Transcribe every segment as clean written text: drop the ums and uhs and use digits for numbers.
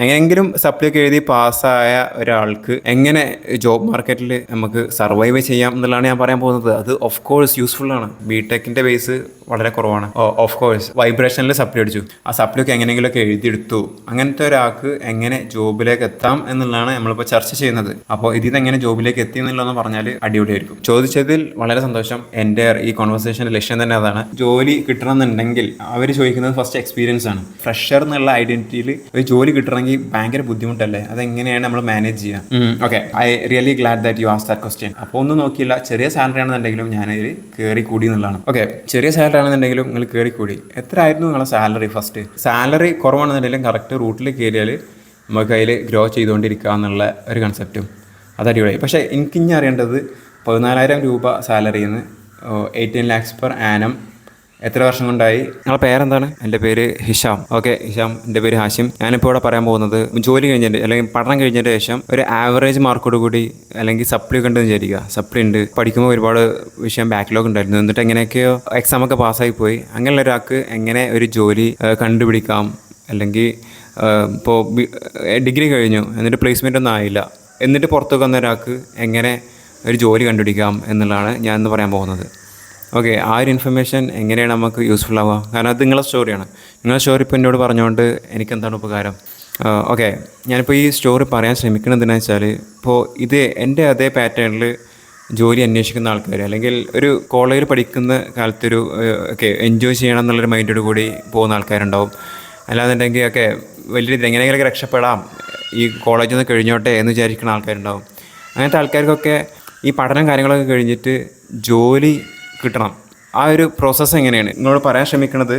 എങ്ങനെയെങ്കിലും സപ്ലി ഒക്കെ എഴുതി പാസ്സായ ഒരാൾക്ക് എങ്ങനെ ജോബ് മാർക്കറ്റിൽ നമുക്ക് സർവൈവ് ചെയ്യാം എന്നുള്ളതാണ് ഞാൻ പറയാൻ പോകുന്നത്. അത് ഓഫ് കോഴ്സ് യൂസ്ഫുൾ ആണ്. ബിടെക്കിന്റെ ബേസ് വളരെ കുറവാണ്. ഓഫ് കോഴ്സ് വൈബ്രേഷനിൽ സപ്ലി അടിച്ചു, ആ സപ്ലി ഒക്കെ എങ്ങനെയെങ്കിലുമൊക്കെ എഴുതിയെടുത്തു. അങ്ങനത്തെ ഒരാൾക്ക് എങ്ങനെ ജോബിലേക്ക് എത്താം എന്നുള്ളതാണ് നമ്മളിപ്പോൾ ചർച്ച ചെയ്യുന്നത്. അപ്പോൾ ഇതിൽ നിന്ന് എങ്ങനെ ജോബിലേക്ക് എത്തി എന്നുള്ളതെന്ന് പറഞ്ഞാൽ അടിപൊളിയായിരിക്കും. ചോദിച്ചതിൽ വളരെ സന്തോഷം. എൻ്റെ ഈ കോൺവെർസേഷൻ്റെ ലക്ഷ്യം തന്നെ അതാണ്. ജോലി കിട്ടണമെന്നുണ്ടെങ്കിൽ അവർ ചോദിക്കുന്നത് ഫസ്റ്റ് എക്സ്പീരിയൻസ് ആണ്. ഫ്രഷർ എന്നുള്ള ഐഡന്റിറ്റിയിൽ ഒരു ജോലി കിട്ടണമെങ്കിൽ ഭയങ്കര ബുദ്ധിമുട്ടല്ലേ, അതെങ്ങനെയാണ് നമ്മൾ മാനേജ് ചെയ്യുക? Okay, I really glad that you ask that question. അപ്പോൾ ഒന്നും നോക്കിയില്ല, ചെറിയ സാലറി ആണെന്നുണ്ടെങ്കിലും ഞാനതിൽ കയറി കൂടി എന്നുള്ളതാണ്. ഓക്കെ, ചെറിയ സാലറി ആണെന്നുണ്ടെങ്കിലും നിങ്ങൾ കയറി കൂടി. എത്ര ആയിരുന്നു നിങ്ങളുടെ സാലറി? ഫസ്റ്റ് സാലറി കുറവാണെന്നുണ്ടെങ്കിലും കറക്റ്റ് റൂട്ടിൽ കയറിയാൽ നമുക്ക് അതിൽ ഗ്രോ ചെയ്തുകൊണ്ടിരിക്കുക എന്നുള്ള ഒരു കൺസെപ്റ്റും അത് അടിപൊളിയായി. പക്ഷേ എനിക്കിനി അറിയേണ്ടത് 14,000 രൂപ സാലറിയിൽ നിന്ന് 18 lakhs പെർ ആനം എത്ര വർഷം കൊണ്ടായി? നിങ്ങളുടെ പേരെന്താണ്? എൻ്റെ പേര് ഹിഷാം. ഓക്കെ ഹിഷാം, എൻ്റെ പേര് ഹാഷിം. ഞാനിപ്പോൾ ഇവിടെ പറയാൻ പോകുന്നത് ജോലി കഴിഞ്ഞിട്ട് അല്ലെങ്കിൽ പഠനം കഴിഞ്ഞതിന് ശേഷം ഒരു ആവറേജ് മാർക്കോട് കൂടി അല്ലെങ്കിൽ സപ്ലി ഒക്കെ ഉണ്ടെന്ന് വിചാരിക്കുക. സപ്ലി ഉണ്ട്, പഠിക്കുമ്പോൾ ഒരുപാട് വിഷയം ബാക്ക്ലോഗ് ഉണ്ടായിരുന്നു, എന്നിട്ട് എങ്ങനെയൊക്കെയോ എക്സാമൊക്കെ പാസ്സായി പോയി. അങ്ങനെയുള്ള ഒരാൾക്ക് എങ്ങനെ ഒരു ജോലി കണ്ടുപിടിക്കാം? അല്ലെങ്കിൽ ഇപ്പോൾ ഡിഗ്രി കഴിഞ്ഞു എന്നിട്ട് പ്ലേസ്മെൻ്റ് ഒന്നും ആയില്ല, എന്നിട്ട് പുറത്തേക്ക് വന്ന ഒരാൾക്ക് എങ്ങനെ ഒരു ജോലി കണ്ടുപിടിക്കാം എന്നുള്ളതാണ് ഞാൻ ഇന്ന് പറയാൻ പോകുന്നത്. ഓക്കെ, ആ ഒരു ഇൻഫർമേഷൻ എങ്ങനെയാണ് നമുക്ക് യൂസ്ഫുൾ ആവുക? കാരണം അത് നിങ്ങളുടെ സ്റ്റോറിയാണ്. നിങ്ങളുടെ സ്റ്റോറി ഇപ്പോൾ എന്നോട് പറഞ്ഞുകൊണ്ട് എനിക്കെന്താണ് ഉപകാരം? ഓക്കെ, ഞാനിപ്പോൾ ഈ സ്റ്റോറി പറയാൻ ശ്രമിക്കുന്നത് എന്താണെന്ന് വെച്ചാൽ, ഇപ്പോൾ ഇത് എൻ്റെ അതേ പാറ്റേണിൽ ജോലി അന്വേഷിക്കുന്ന ആൾക്കാർ, അല്ലെങ്കിൽ ഒരു കോളേജിൽ പഠിക്കുന്ന കാലത്തൊരു ഓക്കെ എൻജോയ് ചെയ്യണം എന്നുള്ളൊരു മൈൻഡോട് കൂടി പോകുന്ന ആൾക്കാരുണ്ടാവും. അല്ലാന്നുണ്ടെങ്കിൽ ഒക്കെ വലിയ രീതിയിൽ എങ്ങനെയെങ്കിലൊക്കെ രക്ഷപ്പെടാം, ഈ കോളേജിൽ നിന്ന് കഴിഞ്ഞോട്ടെ എന്ന് വിചാരിക്കുന്ന ആൾക്കാരുണ്ടാവും. അങ്ങനത്തെ ആൾക്കാർക്കൊക്കെ ഈ പഠനം കാര്യങ്ങളൊക്കെ കഴിഞ്ഞിട്ട് ജോലി കിട്ടണം. ആ ഒരു പ്രോസസ്സ് എങ്ങനെയാണ് നിങ്ങളോട് പറയാൻ ശ്രമിക്കുന്നത്.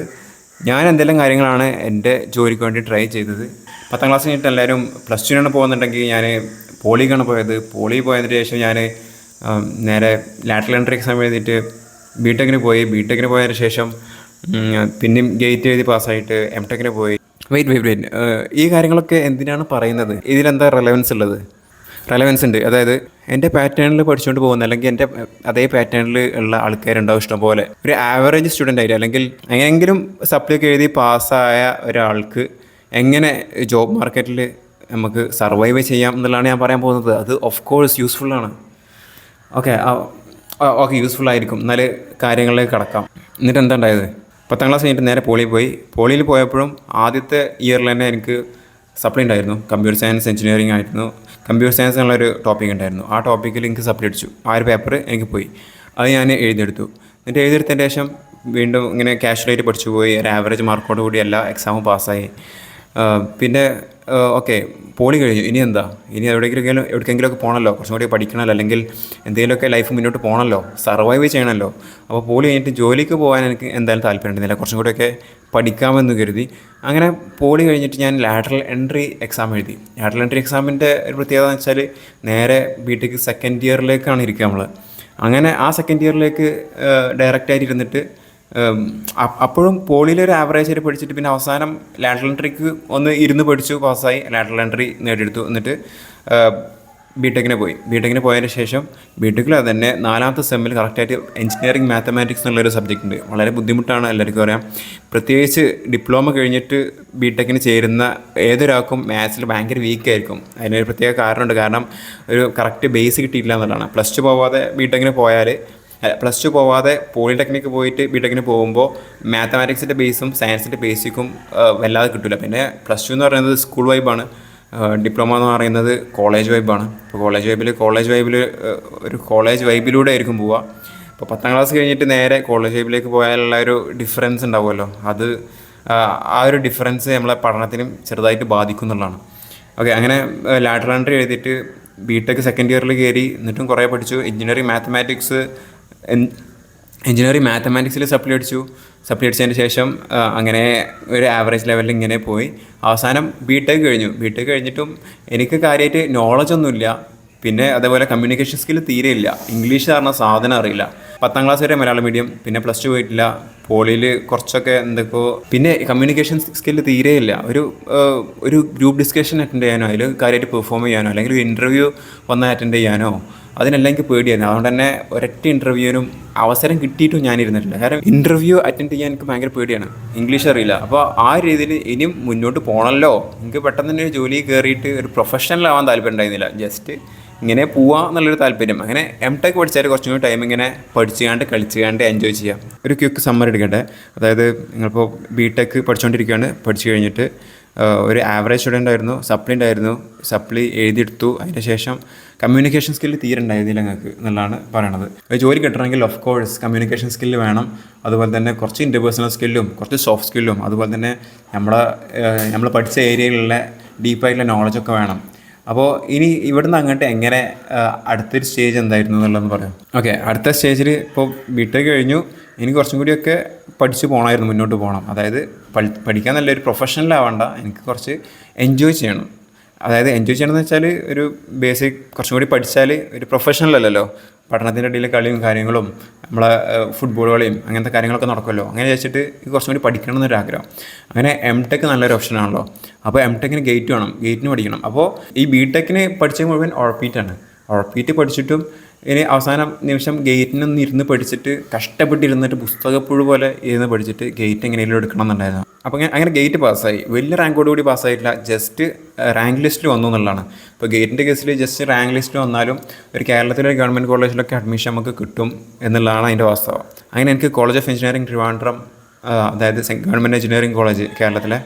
ഞാൻ എന്തെല്ലാം കാര്യങ്ങളാണ് എൻ്റെ ജോലിക്ക് വേണ്ടി ട്രൈ ചെയ്തത്. 10ാം ക്ലാസ് കഴിഞ്ഞിട്ട് എല്ലാവരും +2 പോകുന്നുണ്ടെങ്കിൽ ഞാൻ പോളിക്കാണ് പോയത്. പോളി പോയതിന് ശേഷം ഞാൻ നേരെ ലാറ്ററൽ എൻട്രി എക്സാം എഴുതിയിട്ട് ബിടെക്കിന് പോയി. ബിടെക്കിന് പോയതിന് ശേഷം പിന്നെയും ഗേറ്റ് എഴുതി പാസ്സായിട്ട് എംടെക്കിന് പോയി. വെയിറ്റ് ഈ കാര്യങ്ങളൊക്കെ എന്തിനാണ് പറയുന്നത്? ഇതിലെന്താ റെലവൻസ് ഉള്ളത്? റെലവൻസ് ഉണ്ട്. അതായത് എൻ്റെ പാറ്റേണിൽ പഠിച്ചുകൊണ്ട് പോകുന്ന അല്ലെങ്കിൽ എൻ്റെ അതേ പാറ്റേണിൽ ഉള്ള ആൾക്കാരുണ്ടാവും ഇഷ്ടം പോലെ. ഒരു ആവറേജ് സ്റ്റുഡൻ്റ് ആയിട്ട് അല്ലെങ്കിൽ എങ്ങനെയെങ്കിലും സപ്ലി ഒക്കെ എഴുതി പാസ്സായ ഒരാൾക്ക് എങ്ങനെ ജോബ് മാർക്കറ്റിൽ നമുക്ക് സർവൈവ് ചെയ്യാം എന്നുള്ളതാണ് ഞാൻ പറയാൻ പോകുന്നത്. അത് ഓഫ് കോഴ്സ് യൂസ്ഫുള്ളാണ്. ഓക്കെ യൂസ്ഫുൾ ആയിരിക്കും. എന്നാൽ കാര്യങ്ങളിലേക്ക് കടക്കാം. എന്നിട്ട് എന്താ ഉണ്ടായത്? 10ാം ക്ലാസ് കഴിഞ്ഞിട്ട് നേരെ പോളിയിൽ പോയി. പോളിയിൽ പോയപ്പോഴും ആദ്യത്തെ ഇയറിൽ തന്നെ എനിക്ക് സപ്ലി ഉണ്ടായിരുന്നു. കമ്പ്യൂട്ടർ സയൻസ് എഞ്ചിനീയറിംഗ് ആയിരുന്നു. കമ്പ്യൂട്ടർ സയൻസ് എന്നുള്ളൊരു ടോപ്പിക് ഉണ്ടായിരുന്നു. ആ ടോപ്പിക്കിൽ എനിക്ക് സപ്ലി അടിച്ചു. ആ ഒരു പേപ്പർ എനിക്ക് പോയി. അത് ഞാൻ എഴുതിയെടുത്തു. എന്നിട്ട് എഴുതിയെടുത്തതിന് ശേഷം വീണ്ടും ഇങ്ങനെ കാഷ്വലായിട്ട് പഠിച്ചു പോയി. ഒരു ആവറേജ് മാർക്കോട് കൂടി എല്ലാ എക്സാമും പാസ്സായി. പിന്നെ ഓക്കെ പോളി കഴിഞ്ഞു. ഇനി എന്താ? ഇനി എവിടേക്കെങ്കിലുമൊക്കെ പോകണമല്ലോ, കുറച്ചും കൂടി പഠിക്കണമല്ലോ, അല്ലെങ്കിൽ എന്തെങ്കിലുമൊക്കെ ലൈഫ് മുന്നോട്ട് പോകണമല്ലോ, സർവൈവ് ചെയ്യണമല്ലോ. അപ്പോൾ പോളി കഴിഞ്ഞിട്ട് ജോലിക്ക് പോകാൻ എനിക്ക് എന്തായാലും താല്പര്യം ഉണ്ടെന്നില്ല, കുറച്ചും കൂടിയൊക്കെ പഠിക്കാമെന്ന് കരുതി. അങ്ങനെ പോളി കഴിഞ്ഞിട്ട് ഞാൻ ലാറ്ററൽ എൻട്രി എക്സാം എഴുതി. ലാറ്ററൽ എൻട്രി എക്സാമിൻ്റെ ഒരു പ്രത്യേകത എന്ന് വെച്ചാൽ നേരെ ബിടെക്ക് സെക്കൻഡ് ഇയറിലേക്കാണ് ഇരിക്കുക നമ്മൾ. അങ്ങനെ ആ സെക്കൻഡ് ഇയറിലേക്ക് ഡയറക്റ്റായിട്ട് ഇരുന്നിട്ട് അപ്പോഴും പോളിയിലൊരു ആവറേജ് ആയിട്ട് പഠിച്ചിട്ട് പിന്നെ അവസാനം ലാറ്ററൽ എൻട്രിക്ക് ഒന്ന് ഇരുന്ന് പഠിച്ചു, പാസ്സായി, ലാറ്ററൽ എൻട്രി നേടിയെടുത്തു. എന്നിട്ട് ബിടെക്കിന് പോയതിന് ശേഷം ബിടെക്കിൽ തന്നെ 4ാമത്തെ സെമ്മിൽ കറക്റ്റായിട്ട് എഞ്ചിനീയറിംഗ് മാത്തമാറ്റിക്സ് എന്നുള്ളൊരു സബ്ജക്റ്റ് ഉണ്ട്. വളരെ ബുദ്ധിമുട്ടാണ്, എല്ലാവർക്കും അറിയാം. പ്രത്യേകിച്ച് ഡിപ്ലോമ കഴിഞ്ഞിട്ട് ബിടെക്കിന് ചേരുന്ന ഏതൊരാൾക്കും മാത്സിൽ ഭയങ്കര വീക്കായിരിക്കും. അതിനൊരു പ്രത്യേക കാരണമുണ്ട്. കാരണം ഒരു കറക്റ്റ് ബേസ് കിട്ടിയില്ല എന്നുള്ളതാണ്. +2 പോവാതെ ബിടെക്കിന് പോയാൽ, +2 പോവാതെ പോളിടെക്നിക്ക് പോയിട്ട് ബിടെക്കിന് പോകുമ്പോൾ മാത്തമാറ്റിക്സിൻ്റെ ബേസും സയൻസിൻ്റെ ബേസിക്കും വല്ലാതെ കിട്ടില്ല. പിന്നെ +2 എന്ന് പറയുന്നത് സ്കൂൾ വൈബാണ്, ഡിപ്ലോമ എന്ന് പറയുന്നത് കോളേജ് വൈബാണ്. ഇപ്പോൾ കോളേജ് വൈബിലൂടെ ആയിരിക്കും പോവുക. ഇപ്പോൾ 10ാം ക്ലാസ് കഴിഞ്ഞിട്ട് നേരെ കോളേജ് വൈബിലേക്ക് പോയാലുള്ള ഒരു ഡിഫറൻസ് ഉണ്ടാവുമല്ലോ, അത് ആ ഒരു ഡിഫറൻസ് നമ്മളെ പഠനത്തിനും ചെറുതായിട്ട് ബാധിക്കും എന്നുള്ളതാണ്. ഓക്കെ, അങ്ങനെ ലാറ്ററൽ എൻട്രി എഴുതിയിട്ട് ബിടെക് സെക്കൻഡ് ഇയറിൽ കയറി. എന്നിട്ടും കുറേ പഠിച്ചു. എഞ്ചിനീയറിംഗ് മാത്തമാറ്റിക്സിൽ സപ്ലി അടിച്ചതിന് ശേഷം അങ്ങനെ ഒരു ആവറേജ് ലെവലിൽ ഇങ്ങനെ പോയി. അവസാനം ബിടെക് കഴിഞ്ഞിട്ടും എനിക്ക് കാര്യമായിട്ട് നോളജൊന്നുമില്ല. പിന്നെ അതേപോലെ കമ്മ്യൂണിക്കേഷൻ സ്കിൽ തീരെ ഇല്ല. ഇംഗ്ലീഷ് പറഞ്ഞ സാധനം അറിയില്ല. 10ാം ക്ലാസ് വരെ മലയാളം മീഡിയം, പിന്നെ പ്ലസ് ടു പോയിട്ടില്ല. പോളിയിൽ കുറച്ചൊക്കെ എന്തൊക്കെയോ, പിന്നെ കമ്മ്യൂണിക്കേഷൻ സ്കില്ല് തീരെയില്ല. ഒരു ഗ്രൂപ്പ് ഡിസ്കഷൻ അറ്റൻഡ് ചെയ്യാനോ അതിൽ കാര്യമായിട്ട് പെർഫോം ചെയ്യാനോ അല്ലെങ്കിൽ ഒരു ഇൻ്റർവ്യൂ വന്ന് അറ്റൻഡ് ചെയ്യാനോ അതിനെല്ലാം എനിക്ക് പേടിയായിരുന്നു. അതുകൊണ്ട് തന്നെ ഒരൊറ്റ ഇൻ്റർവ്യൂവിനും അവസരം കിട്ടിയിട്ടും ഞാനിരുന്നിട്ടില്ല. കാരണം ഇൻ്റർവ്യൂ അറ്റൻഡ് ചെയ്യാൻ എനിക്ക് ഭയങ്കര പേടിയാണ്, ഇംഗ്ലീഷ് അറിയില്ല. അപ്പോൾ ആ രീതിയിൽ ഇനിയും മുന്നോട്ട് പോകണമല്ലോ, എനിക്ക് പെട്ടെന്ന് തന്നെ ഒരു ജോലി കയറിയിട്ട് ഒരു പ്രൊഫഷണൽ ആവാൻ താല്പര്യം ഉണ്ടായിരുന്നില്ല, ജസ്റ്റ് ഇങ്ങനെ പോവാം എന്നുള്ളൊരു താല്പര്യം. അങ്ങനെ M.Tech പഠിച്ചാൽ കുറച്ചും കൂടി ടൈം ഇങ്ങനെ പഠിച്ചുകൊണ്ട് കളിച്ചുകൊണ്ട് എൻജോയ് ചെയ്യാം. ഒരു ക്വിക്ക് സമ്മറി എടുക്കട്ടെ. അതായത് നിങ്ങളിപ്പോൾ B.Tech പഠിച്ചുകൊണ്ടിരിക്കുകയാണ്, പഠിച്ചു കഴിഞ്ഞിട്ട് ഒരു ആവറേജ് സ്റ്റുഡൻ്റ് ആയിരുന്നു, സപ്ലി ഉണ്ടായിരുന്നു, സപ്ലി എഴുതിയെടുത്തു. അതിന് ശേഷം കമ്മ്യൂണിക്കേഷൻ സ്കില്ല് തീരെ ഉണ്ടായിരുന്നില്ല നിങ്ങൾക്ക് എന്നുള്ളതാണ് പറയണത്. ഒരു ജോലി കിട്ടണമെങ്കിൽ ഓഫ് കോഴ്സ് കമ്മ്യൂണിക്കേഷൻ സ്കില്ല് വേണം. അതുപോലെ തന്നെ കുറച്ച് ഇൻ്റർപേഴ്സണൽ സ്കില്ലും കുറച്ച് സോഫ്റ്റ് സ്കില്ലും അതുപോലെ തന്നെ നമ്മൾ പഠിച്ച ഏരിയയിലുള്ള ഡീപ്പായിട്ടുള്ള നോളജൊക്കെ വേണം. അപ്പോൾ ഇനി ഇവിടുന്ന് അങ്ങോട്ട് എങ്ങനെ അടുത്തൊരു സ്റ്റേജ് എന്തായിരുന്നു എന്നുള്ളതെന്ന് പറയാം. ഓക്കെ, അടുത്ത സ്റ്റേജിൽ ഇപ്പോൾ B.Tech കഴിഞ്ഞു, എനിക്ക് കുറച്ചും കൂടിയൊക്കെ പഠിച്ച് പോകണമായിരുന്നു, മുന്നോട്ട് പോകണം. അതായത് പഠിക്കാൻ നല്ലൊരു പ്രൊഫഷണലാവണ്ട, എനിക്ക് കുറച്ച് എൻജോയ് ചെയ്യണം. അതായത് എൻജോയ് ചെയ്യണമെന്ന് വെച്ചാൽ ഒരു ബേസിക് കുറച്ചും കൂടി പഠിച്ചാൽ ഒരു പ്രൊഫഷണൽ അല്ലല്ലോ, പഠനത്തിൻ്റെ ഇടയിൽ കളിയും കാര്യങ്ങളും നമ്മളെ ഫുട്ബോൾ കളിയും അങ്ങനത്തെ കാര്യങ്ങളൊക്കെ നടക്കുമല്ലോ. അങ്ങനെ വെച്ചിട്ട് കുറച്ചും കൂടി പഠിക്കണം എന്നൊരാഗ്രഹം. അങ്ങനെ M.Tech നല്ലൊരു ഓപ്ഷനാണല്ലോ. അപ്പോൾ M.Techന് ഗേറ്റ് വേണം, ഗേറ്റിന് പഠിക്കണം. അപ്പോൾ ഈ B.Techന് പഠിച്ച മുഴുവൻ ഉഴപ്പിയിട്ടാണ്. ഉഴപ്പിയിട്ട് പഠിച്ചിട്ടും ഇനി അവസാനം നിമിഷം ഗേറ്റിനൊന്ന് ഇരുന്ന് പഠിച്ചിട്ട് കഷ്ടപ്പെട്ടിരുന്നിട്ട് പുസ്തകപ്പുഴ പോലെ ഇരുന്ന് പഠിച്ചിട്ട് ഗേറ്റ് എങ്ങനെയെങ്കിലും എടുക്കണം എന്നുണ്ടായിരുന്നു. അപ്പോൾ അങ്ങനെ ഗേറ്റ് പാസ്സായി. വലിയ റാങ്കോട് കൂടി പാസ്സായിട്ടില്ല, ജസ്റ്റ് റാങ്ക് ലിസ്റ്റിൽ വന്നു എന്നുള്ളതാണ്. ഇപ്പോൾ ഗേറ്റിൻ്റെ കേസിൽ ജസ്റ്റ് റാങ്ക് ലിസ്റ്റിൽ വന്നാലും ഒരു കേരളത്തിലെ ഗവൺമെൻറ് കോളേജിലൊക്കെ അഡ്മിഷൻ നമുക്ക് കിട്ടും എന്നുള്ളതാണ് അതിൻ്റെ വാസ്തവം. അങ്ങനെ എനിക്ക് കോളേജ് ഓഫ് എഞ്ചിനീയറിംഗ് ട്രിവാൻഡ്രം, അതായത് ഗവൺമെൻറ് എഞ്ചിനീയറിംഗ് കോളേജ്, കേരളത്തിലെ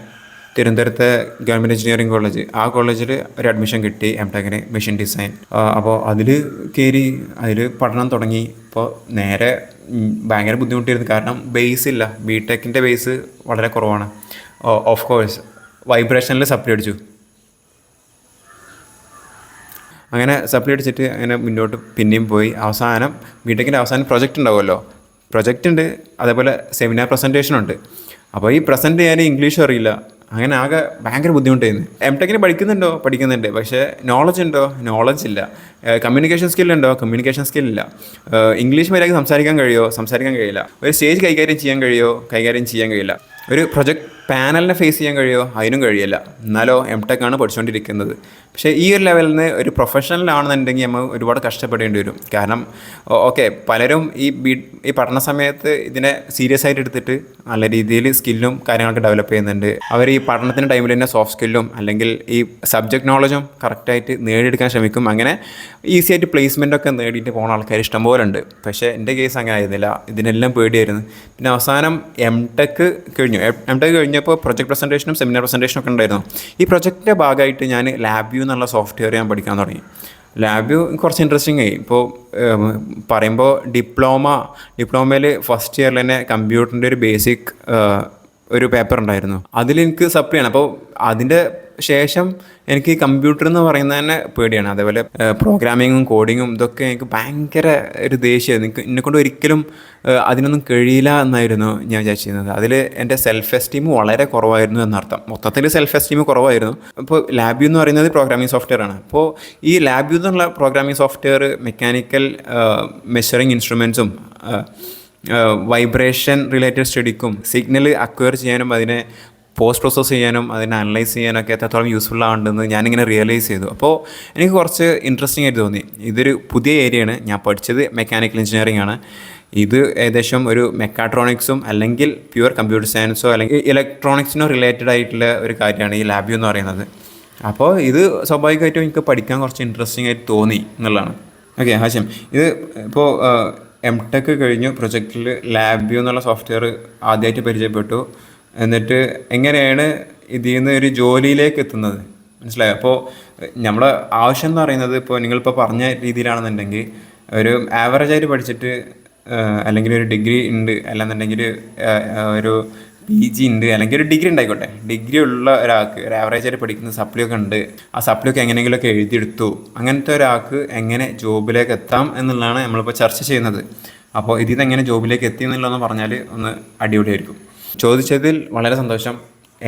തിരുവനന്തപുരത്തെ ഗവൺമെൻറ് എഞ്ചിനീയറിംഗ് കോളേജ്, ആ കോളേജിൽ ഒരു അഡ്മിഷൻ കിട്ടി M.Techന് മെഷീൻ ഡിസൈൻ. അപ്പോൾ അതിൽ കയറി അതിൽ പഠനം തുടങ്ങി. ഇപ്പോൾ നേരെ ഭയങ്കര ബുദ്ധിമുട്ടായിരുന്നു, കാരണം ബേസ് ഇല്ല, B.Techൻ്റെ ബേസ് വളരെ കുറവാണ്. ഓഫ് കോഴ്സ് വൈബ്രേഷനിൽ സപ്ലി അടിച്ചു. അങ്ങനെ സപ്ലി അടിച്ചിട്ട് അങ്ങനെ മുന്നോട്ട് പിന്നെയും പോയി. അവസാനം B.Techൻ്റെ അവസാനം പ്രൊജക്റ്റ് ഉണ്ടാവുമല്ലോ, പ്രൊജക്റ്റ് ഉണ്ട്, അതേപോലെ സെമിനാർ പ്രസൻറ്റേഷനുണ്ട്. അപ്പോൾ ഈ പ്രസൻറ്റ് ചെയ്യാൻ ഇംഗ്ലീഷ് അറിയില്ല. അങ്ങനെ ആകെ ഭയങ്കര ബുദ്ധിമുട്ടായിരുന്നു. M.Techന് പഠിക്കുന്നുണ്ട്, പക്ഷേ നോളജ് ഉണ്ടോ? നോളജ് ഇല്ല. കമ്മ്യൂണിക്കേഷൻ സ്കില്ലുണ്ടോ? കമ്മ്യൂണിക്കേഷൻ സ്കില്ലില്ല. ഇംഗ്ലീഷ് മര്യാദയ്ക്ക് സംസാരിക്കാൻ കഴിയില്ല. ഒരു സ്റ്റേജ് കൈകാര്യം ചെയ്യാൻ കഴിയില്ല. ഒരു പ്രൊജക്ട് പാനലിനെ ഫേസ് ചെയ്യാൻ കഴിയുമോ? അതിനും കഴിയില്ല. എന്നാലോ M.Tech ആണ് പഠിച്ചുകൊണ്ടിരിക്കുന്നത്. പക്ഷേ ഈ ഒരു ലെവലിൽ നിന്ന് ഒരു പ്രൊഫഷണലാണെന്നുണ്ടെങ്കിൽ നമ്മൾ ഒരുപാട് കഷ്ടപ്പെടേണ്ടി വരും. കാരണം ഓക്കെ, പലരും ഈ പഠന സമയത്ത് ഇതിനെ സീരിയസ് ആയിട്ട് എടുത്തിട്ട് നല്ല രീതിയിൽ സ്കില്ലും കാര്യങ്ങളൊക്കെ ഡെവലപ്പ് ചെയ്യുന്നുണ്ട്. അവർ ഈ പഠനത്തിൻ്റെ ടൈമിൽ തന്നെ സോഫ്റ്റ് സ്കില്ലും അല്ലെങ്കിൽ ഈ സബ്ജക്റ്റ് നോളജും കറക്റ്റായിട്ട് നേടിയെടുക്കാൻ ശ്രമിക്കും. അങ്ങനെ ഈസി ആയിട്ട് പ്ലേസ്മെൻറ്റൊക്കെ നേടിയിട്ട് പോകുന്ന ആൾക്കാർ ഇഷ്ടംപോലെ ഉണ്ട്. പക്ഷേ എൻ്റെ കേസ് അങ്ങനെ ആയിരുന്നില്ല, ഇതിനെല്ലാം പേടിയായിരുന്നു. പിന്നെ അവസാനം M.Tech കഴിഞ്ഞപ്പോൾ പ്രൊജക്ട് പ്രസൻറ്റേഷനും സെമിനാർ പ്രസൻറ്റേഷനും ഒക്കെ ഉണ്ടായിരുന്നു. ഈ പ്രൊജക്റ്റിൻ്റെ ഭാഗമായിട്ട് ഞാൻ LabVIEW എന്നുള്ള സോഫ്റ്റ്വെയർ ഞാൻ പഠിക്കാൻ തുടങ്ങി. LabVIEW കുറച്ച് ഇൻട്രസ്റ്റിംഗ് ആയി. ഇപ്പോൾ പറയുമ്പോൾ ഡിപ്ലോമയിൽ ഫസ്റ്റ് ഇയറിൽ തന്നെ കമ്പ്യൂട്ടറിൻ്റെ ഒരു ബേസിക് ഒരു പേപ്പർ ഉണ്ടായിരുന്നു, അതിലെനിക്ക് സപ്ലിയാണ്. അപ്പോൾ അതിൻ്റെ ശേഷം എനിക്ക് കമ്പ്യൂട്ടർ എന്ന് പറയുന്നത് തന്നെ പേടിയാണ്. അതേപോലെ പ്രോഗ്രാമിങ്ങും കോഡിങ്ങും ഇതൊക്കെ എനിക്ക് ഭയങ്കര ഒരു ദേഷ്യമായിരുന്നു. എന്നെക്കൊണ്ട് ഒരിക്കലും അതിനൊന്നും കഴിയില്ല എന്നായിരുന്നു ഞാൻ വിചാരിച്ചിരുന്നത്. അതിൽ എൻ്റെ സെൽഫ് എസ്റ്റീം വളരെ കുറവായിരുന്നു എന്നർത്ഥം. മൊത്തത്തിൽ സെൽഫ് എസ്റ്റീം കുറവായിരുന്നു. ഇപ്പോൾ LabVIEW എന്ന് പറയുന്നത് പ്രോഗ്രാമിംഗ് സോഫ്റ്റ്വെയർ ആണ്. അപ്പോൾ ഈ LabVIEW എന്നുള്ള പ്രോഗ്രാമിംഗ് സോഫ്റ്റ്വെയർ മെക്കാനിക്കൽ മെഷറിംഗ് ഇൻസ്ട്രുമെൻസും വൈബ്രേഷൻ റിലേറ്റഡ് സ്റ്റഡിക്കും സിഗ്നൽ അക്വയർ ചെയ്യാനും അതിനെ പോസ്റ്റ് പ്രോസസ്സ് ചെയ്യാനും അതിനെ അനലൈസ് ചെയ്യാനൊക്കെ എത്രത്തോളം യൂസ്ഫുൾ ആവുണ്ടെന്ന് ഞാനിങ്ങനെ റിയലൈസ് ചെയ്തു. അപ്പോൾ എനിക്ക് കുറച്ച് ഇൻട്രസ്റ്റിംഗ് ആയിട്ട് തോന്നി. ഇതൊരു പുതിയ ഏരിയയാണ്. ഞാൻ പഠിച്ചത് മെക്കാനിക്കൽ എഞ്ചിനീയറിംഗ് ആണ്. ഇത് ഏകദേശം ഒരു മെക്കാട്രോണിക്സും അല്ലെങ്കിൽ പ്യുവർ കമ്പ്യൂട്ടർ സയൻസോ അല്ലെങ്കിൽ ഇലക്ട്രോണിക്സിനോ റിലേറ്റഡ് ആയിട്ടുള്ള ഒരു കാര്യമാണ് ഈ LabVIEW എന്ന് പറയുന്നത്. അപ്പോൾ ഇത് സ്വാഭാവികമായിട്ടും എനിക്ക് പഠിക്കാൻ കുറച്ച് ഇൻട്രസ്റ്റിംഗ് ആയിട്ട് തോന്നി എന്നുള്ളതാണ്. ഓക്കെ ഹാഷിം, ഇത് ഇപ്പോൾ M.Tech കഴിഞ്ഞു, പ്രൊജക്റ്റിൽ LabVIEW എന്നുള്ള സോഫ്റ്റ്വെയർ ആദ്യമായിട്ട് പരിചയപ്പെട്ടു. എന്നിട്ട് എങ്ങനെയാണ് ഇതിൽ നിന്ന് ഒരു ജോലിയിലേക്ക് എത്തുന്നത്, മനസ്സിലായോ? അപ്പോൾ നമ്മുടെ ആവശ്യം എന്ന് പറയുന്നത് ഇപ്പോൾ നിങ്ങളിപ്പോൾ പറഞ്ഞ രീതിയിലാണെന്നുണ്ടെങ്കിൽ ഒരു ആവറേജായിട്ട് പഠിച്ചിട്ട് അല്ലെങ്കിൽ ഒരു ഡിഗ്രി ഉണ്ട്, അല്ലെന്നുണ്ടെങ്കിൽ ഒരു PG ഉണ്ട്, അല്ലെങ്കിൽ ഒരു ഡിഗ്രി ഉണ്ടായിക്കോട്ടെ, ഡിഗ്രി ഉള്ള ഒരാൾക്ക് ഒരു ആവറേജായിട്ട് പഠിക്കുന്ന സപ്ലിയൊക്കെ ഉണ്ട്, ആ സപ്ലിയൊക്കെ എങ്ങനെയെങ്കിലുമൊക്കെ എഴുതിയെടുത്തു, അങ്ങനത്തെ ഒരാൾക്ക് എങ്ങനെ ജോബിലേക്ക് എത്താം എന്നുള്ളതാണ് നമ്മളിപ്പോൾ ചർച്ച ചെയ്യുന്നത്. അപ്പോൾ ഇതിൽ നിന്ന് എങ്ങനെ ജോബിലേക്ക് എത്തി എന്നുള്ളതെന്ന് പറഞ്ഞാൽ ഒന്ന് അടിപൊളിയായിരിക്കും. ചോദിച്ചതിൽ വളരെ സന്തോഷം.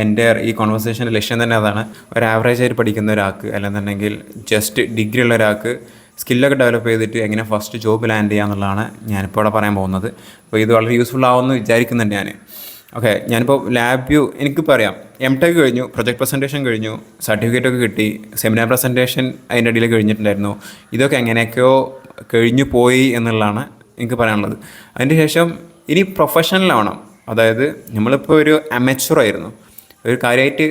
എൻ്റെ ഈ കോൺവെർസേഷൻ്റെ ലക്ഷ്യം തന്നെ അതാണ്. ഒരു ആവറേജായിട്ട് പഠിക്കുന്ന ഒരാൾക്ക്, അല്ലെന്നുണ്ടെങ്കിൽ ജസ്റ്റ് ഡിഗ്രി ഉള്ള ഒരാൾക്ക് സ്കില്ലൊക്കെ ഡെവലപ്പ് ചെയ്തിട്ട് എങ്ങനെ ഫസ്റ്റ് ജോബ് ലാൻഡ് ചെയ്യുക എന്നുള്ളതാണ് ഞാനിപ്പോൾ ഇവിടെ പറയാൻ പോകുന്നത്. അപ്പോൾ ഇത് വളരെ യൂസ്ഫുൾ ആവുമെന്ന് വിചാരിക്കുന്നുണ്ട് ഞാൻ. ഓക്കെ, ഞാനിപ്പോൾ ലാബ് എനിക്കിപ്പോൾ അറിയാം, എം.ടെക് കഴിഞ്ഞു, പ്രൊജക്ട് പ്രസൻറ്റേഷൻ കഴിഞ്ഞു, സർട്ടിഫിക്കറ്റൊക്കെ കിട്ടി, സെമിനാർ പ്രസൻറ്റേഷൻ അതിൻ്റെ ഇടയിൽ കഴിഞ്ഞിട്ടുണ്ടായിരുന്നു. ഇതൊക്കെ എങ്ങനെയൊക്കെയോ കഴിഞ്ഞു പോയി എന്നുള്ളതാണ് എനിക്ക് പറയാനുള്ളത്. അതിന് ശേഷം ഇനി പ്രൊഫഷണലാവണം. അതായത് നമ്മളിപ്പോൾ ഒരു അമച്വറായിരുന്നു, ഒരു കാര്യമായിട്ട്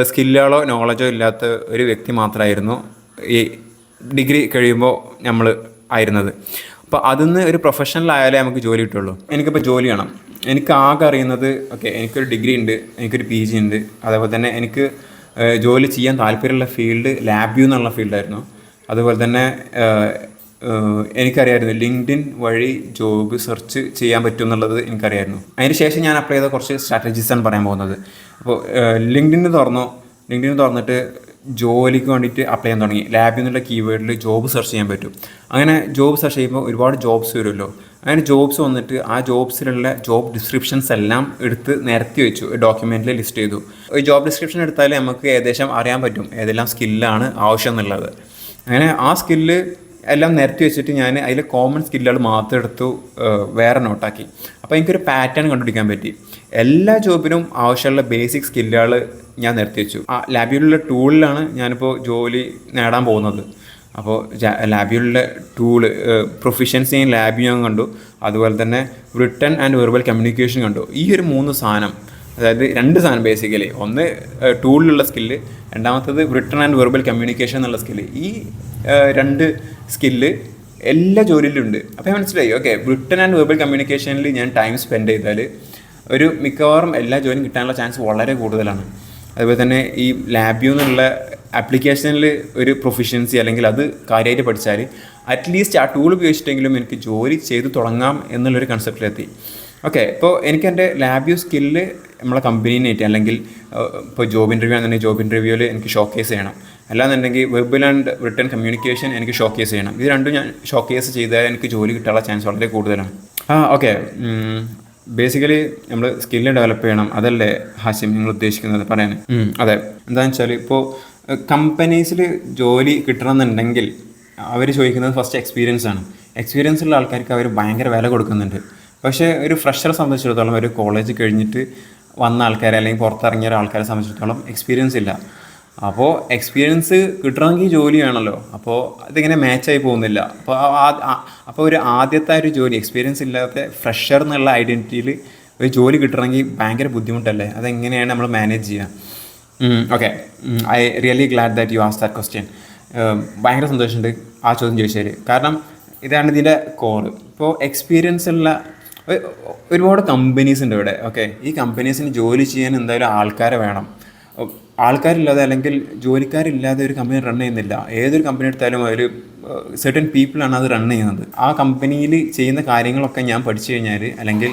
സ്കില്ലുകളോ നോളജോ ഇല്ലാത്ത ഒരു വ്യക്തി മാത്രമായിരുന്നു ഈ ഡിഗ്രി കഴിയുമ്പോൾ നമ്മൾ ആയിരുന്നത്. അപ്പോൾ അതിൽ ഒരു പ്രൊഫഷണലായാലേ നമുക്ക് ജോലി കിട്ടുള്ളൂ. എനിക്കിപ്പോൾ ജോലി വേണം. എനിക്ക് ആകെ അറിയുന്നത് ഓക്കെ, എനിക്കൊരു ഡിഗ്രി ഉണ്ട്, എനിക്കൊരു PG ഉണ്ട്, അതേപോലെ തന്നെ എനിക്ക് ജോലി ചെയ്യാൻ താല്പര്യമുള്ള ഫീൽഡ് ലാബ് എന്നുള്ള ഫീൽഡായിരുന്നു. അതുപോലെ തന്നെ എനിക്കറിയായിരുന്നു ലിങ്ക്ഡിൻ വഴി ജോബ് സെർച്ച് ചെയ്യാൻ പറ്റും എന്നുള്ളത് എനിക്കറിയായിരുന്നു. അതിന് ശേഷം ഞാൻ അപ്ലൈ ചെയ്ത കുറച്ച് സ്ട്രാറ്റജീസാണ് പറയാൻ പോകുന്നത്. അപ്പോൾ ലിങ്ക്ഡിൻ തുറന്നിട്ട് ജോലിക്ക് വേണ്ടിയിട്ട് അപ്ലൈ ചെയ്യാൻ തുടങ്ങി. ലാബിൽ നിന്നുള്ള കീവേഡിൽ ജോബ് സെർച്ച് ചെയ്യാൻ പറ്റും. അങ്ങനെ ജോബ് സെർച്ച് ചെയ്യുമ്പോൾ ഒരുപാട് ജോബ്സ് വരുമല്ലോ. അങ്ങനെ ജോബ്സ് വന്നിട്ട് ആ ജോബ്സിലുള്ള ജോബ് ഡിസ്ക്രിപ്ഷൻസ് എല്ലാം എടുത്ത് നിരത്തി വെച്ചു, ഡോക്യുമെൻറ്റിൽ ലിസ്റ്റ് ചെയ്തു. ഒരു ജോബ് ഡിസ്ക്രിപ്ഷൻ എടുത്താൽ നമുക്ക് ഏകദേശം അറിയാൻ പറ്റും ഏതെല്ലാം സ്കില്ലാണ് ആവശ്യം എന്നുള്ളത്. അങ്ങനെ ആ സ്കില്ല് എല്ലാം നിരത്തി വെച്ചിട്ട് ഞാൻ അതിൽ കോമൺ സ്കില്ലുകൾ മാത്രം എടുത്തു വേറെ നോട്ടാക്കി. അപ്പോൾ എനിക്കൊരു പാറ്റേൺ കണ്ടുപിടിക്കാൻ പറ്റി. എല്ലാ ജോബിനും ആവശ്യമുള്ള ബേസിക് സ്കില്ലുകൾ ഞാൻ നിരത്തി വെച്ചു. ആ ലാബിലുള്ള ടൂളിലാണ് ഞാനിപ്പോൾ ജോലി നേടാൻ പോകുന്നത്. അപ്പോൾ ലാബിലുള്ള ടൂള് പ്രൊഫിഷ്യൻസി ഇൻ ലാബ് ഞാൻ കണ്ടു, അതുപോലെ തന്നെ റിട്ടൺ ആൻഡ് വെർബൽ കമ്മ്യൂണിക്കേഷൻ കണ്ടു. ഈ ഒരു 3 സാധനം, അതായത് 2 സാധനം ബേസിക്കലി, ഒന്ന് ടൂളിലുള്ള സ്കില്ല്, രണ്ടാമത്തത് റിട്ടൺ ആൻഡ് വെർബൽ കമ്മ്യൂണിക്കേഷൻ എന്നുള്ള സ്കില്ല്. ഈ 2 സ്കില്ല് എല്ലാ ജോലിയിലും ഉണ്ട്. അപ്പോൾ ഞാൻ മനസ്സിലായി ഓക്കെ, റിട്ടൺ ആൻഡ് വെർബൽ കമ്മ്യൂണിക്കേഷനിൽ ഞാൻ ടൈം സ്പെൻഡ് ചെയ്താൽ ഒരു മിക്കവാറും എല്ലാ ജോലിയും കിട്ടാനുള്ള ചാൻസ് വളരെ കൂടുതലാണ്. അതുപോലെ തന്നെ ഈ ലാബ് എന്നുള്ള ആപ്ലിക്കേഷനിൽ ഒരു പ്രൊഫിഷ്യൻസി അല്ലെങ്കിൽ അത് കാര്യമായിട്ട് പഠിച്ചാൽ അറ്റ്ലീസ്റ്റ് ആ ടൂൾ ഉപയോഗിച്ചിട്ടെങ്കിലും എനിക്ക് ജോലി ചെയ്തു തുടങ്ങാം എന്നുള്ളൊരു കൺസെപ്റ്റിലെത്തി. ഓക്കെ, ഇപ്പോൾ എനിക്ക് എൻ്റെ ലാബ് സ്കില്ല് നമ്മളെ കമ്പനീനായിട്ട് അല്ലെങ്കിൽ ഇപ്പോൾ ജോബ് ഇൻ്റർവ്യൂ ആണെന്നുണ്ടെങ്കിൽ ജോബ് ഇൻ്റർവ്യൂവിൽ എനിക്ക് ഷോക്കേസ് ചെയ്യണം, അല്ലാന്നുണ്ടെങ്കിൽ വെർബൽ ആൻഡ് റിട്ടൺ കമ്മ്യൂണിക്കേഷൻ എനിക്ക് ഷോക്കേസ് ചെയ്യണം. ഇത് രണ്ടും ഞാൻ ഷോക്കേസ് ചെയ്താൽ എനിക്ക് ജോലി കിട്ടാനുള്ള ചാൻസ് വളരെ കൂടുതലാണ്. ഓക്കെ, ബേസിക്കലി നമ്മൾ സ്കില്ല് ഡെവലപ്പ് ചെയ്യണം, അതല്ലേ ഹാഷിം നിങ്ങൾ ഉദ്ദേശിക്കുന്നത് പറയാൻ? അതെ, എന്താണെന്ന് വെച്ചാൽ ഇപ്പോൾ കമ്പനീസിൽ ജോലി കിട്ടണമെന്നുണ്ടെങ്കിൽ അവർ ചോദിക്കുന്നത് ഫസ്റ്റ് എക്സ്പീരിയൻസ് ആണ്. എക്സ്പീരിയൻസ് ഉള്ള ആൾക്കാർക്ക് അവർ ഭയങ്കര വില കൊടുക്കുന്നുണ്ട്. പക്ഷേ ഒരു ഫ്രഷറെ സംബന്ധിച്ചിടത്തോളം, ഒരു കോളേജ് കഴിഞ്ഞിട്ട് വന്ന ആൾക്കാരെ അല്ലെങ്കിൽ പുറത്തിറങ്ങിയ ആൾക്കാരെ സംബന്ധിച്ചിടത്തോളം എക്സ്പീരിയൻസ് ഇല്ല. അപ്പോൾ എക്സ്പീരിയൻസ് കിട്ടണമെങ്കിൽ ജോലി വേണമല്ലോ. അപ്പോൾ അതിങ്ങനെ മാച്ചായി പോകുന്നില്ല. അപ്പോൾ ഒരു ആദ്യത്തെ ഒരു ജോലി എക്സ്പീരിയൻസ് ഇല്ലാത്ത ഫ്രഷർ എന്നുള്ള ഐഡൻറ്റിറ്റിയിൽ ഒരു ജോലി കിട്ടണമെങ്കിൽ ഭയങ്കര ബുദ്ധിമുട്ടല്ലേ? അതെങ്ങനെയാണ് നമ്മൾ മാനേജ് ചെയ്യുക? Okay, I really glad that you asked that question. ഭയങ്കര സന്തോഷമുണ്ട് ആ ചോദ്യം ചോദിച്ചാൽ. കാരണം ഇതാണ് ഇതിൻ്റെ കോറ്. ഇപ്പോൾ എക്സ്പീരിയൻസ് ഉള്ള ഒരുപാട് കമ്പനീസ് ഉണ്ട് ഇവിടെ. ഓക്കെ, ഈ കമ്പനീസിന് ജോലി ചെയ്യാൻ എന്തായാലും ആൾക്കാരെ വേണം. ആൾക്കാരില്ലാതെ അല്ലെങ്കിൽ ജോലിക്കാരില്ലാതെ ഒരു കമ്പനി റൺ ചെയ്യുന്നില്ല. ഏതൊരു കമ്പനി എടുത്താലും ഒരു സെർട്ടൻ പീപ്പിളാണ് അത് റൺ ചെയ്യുന്നത്. ആ കമ്പനിയിൽ ചെയ്യുന്ന കാര്യങ്ങളൊക്കെ ഞാൻ പഠിച്ചു കഴിഞ്ഞാൽ അല്ലെങ്കിൽ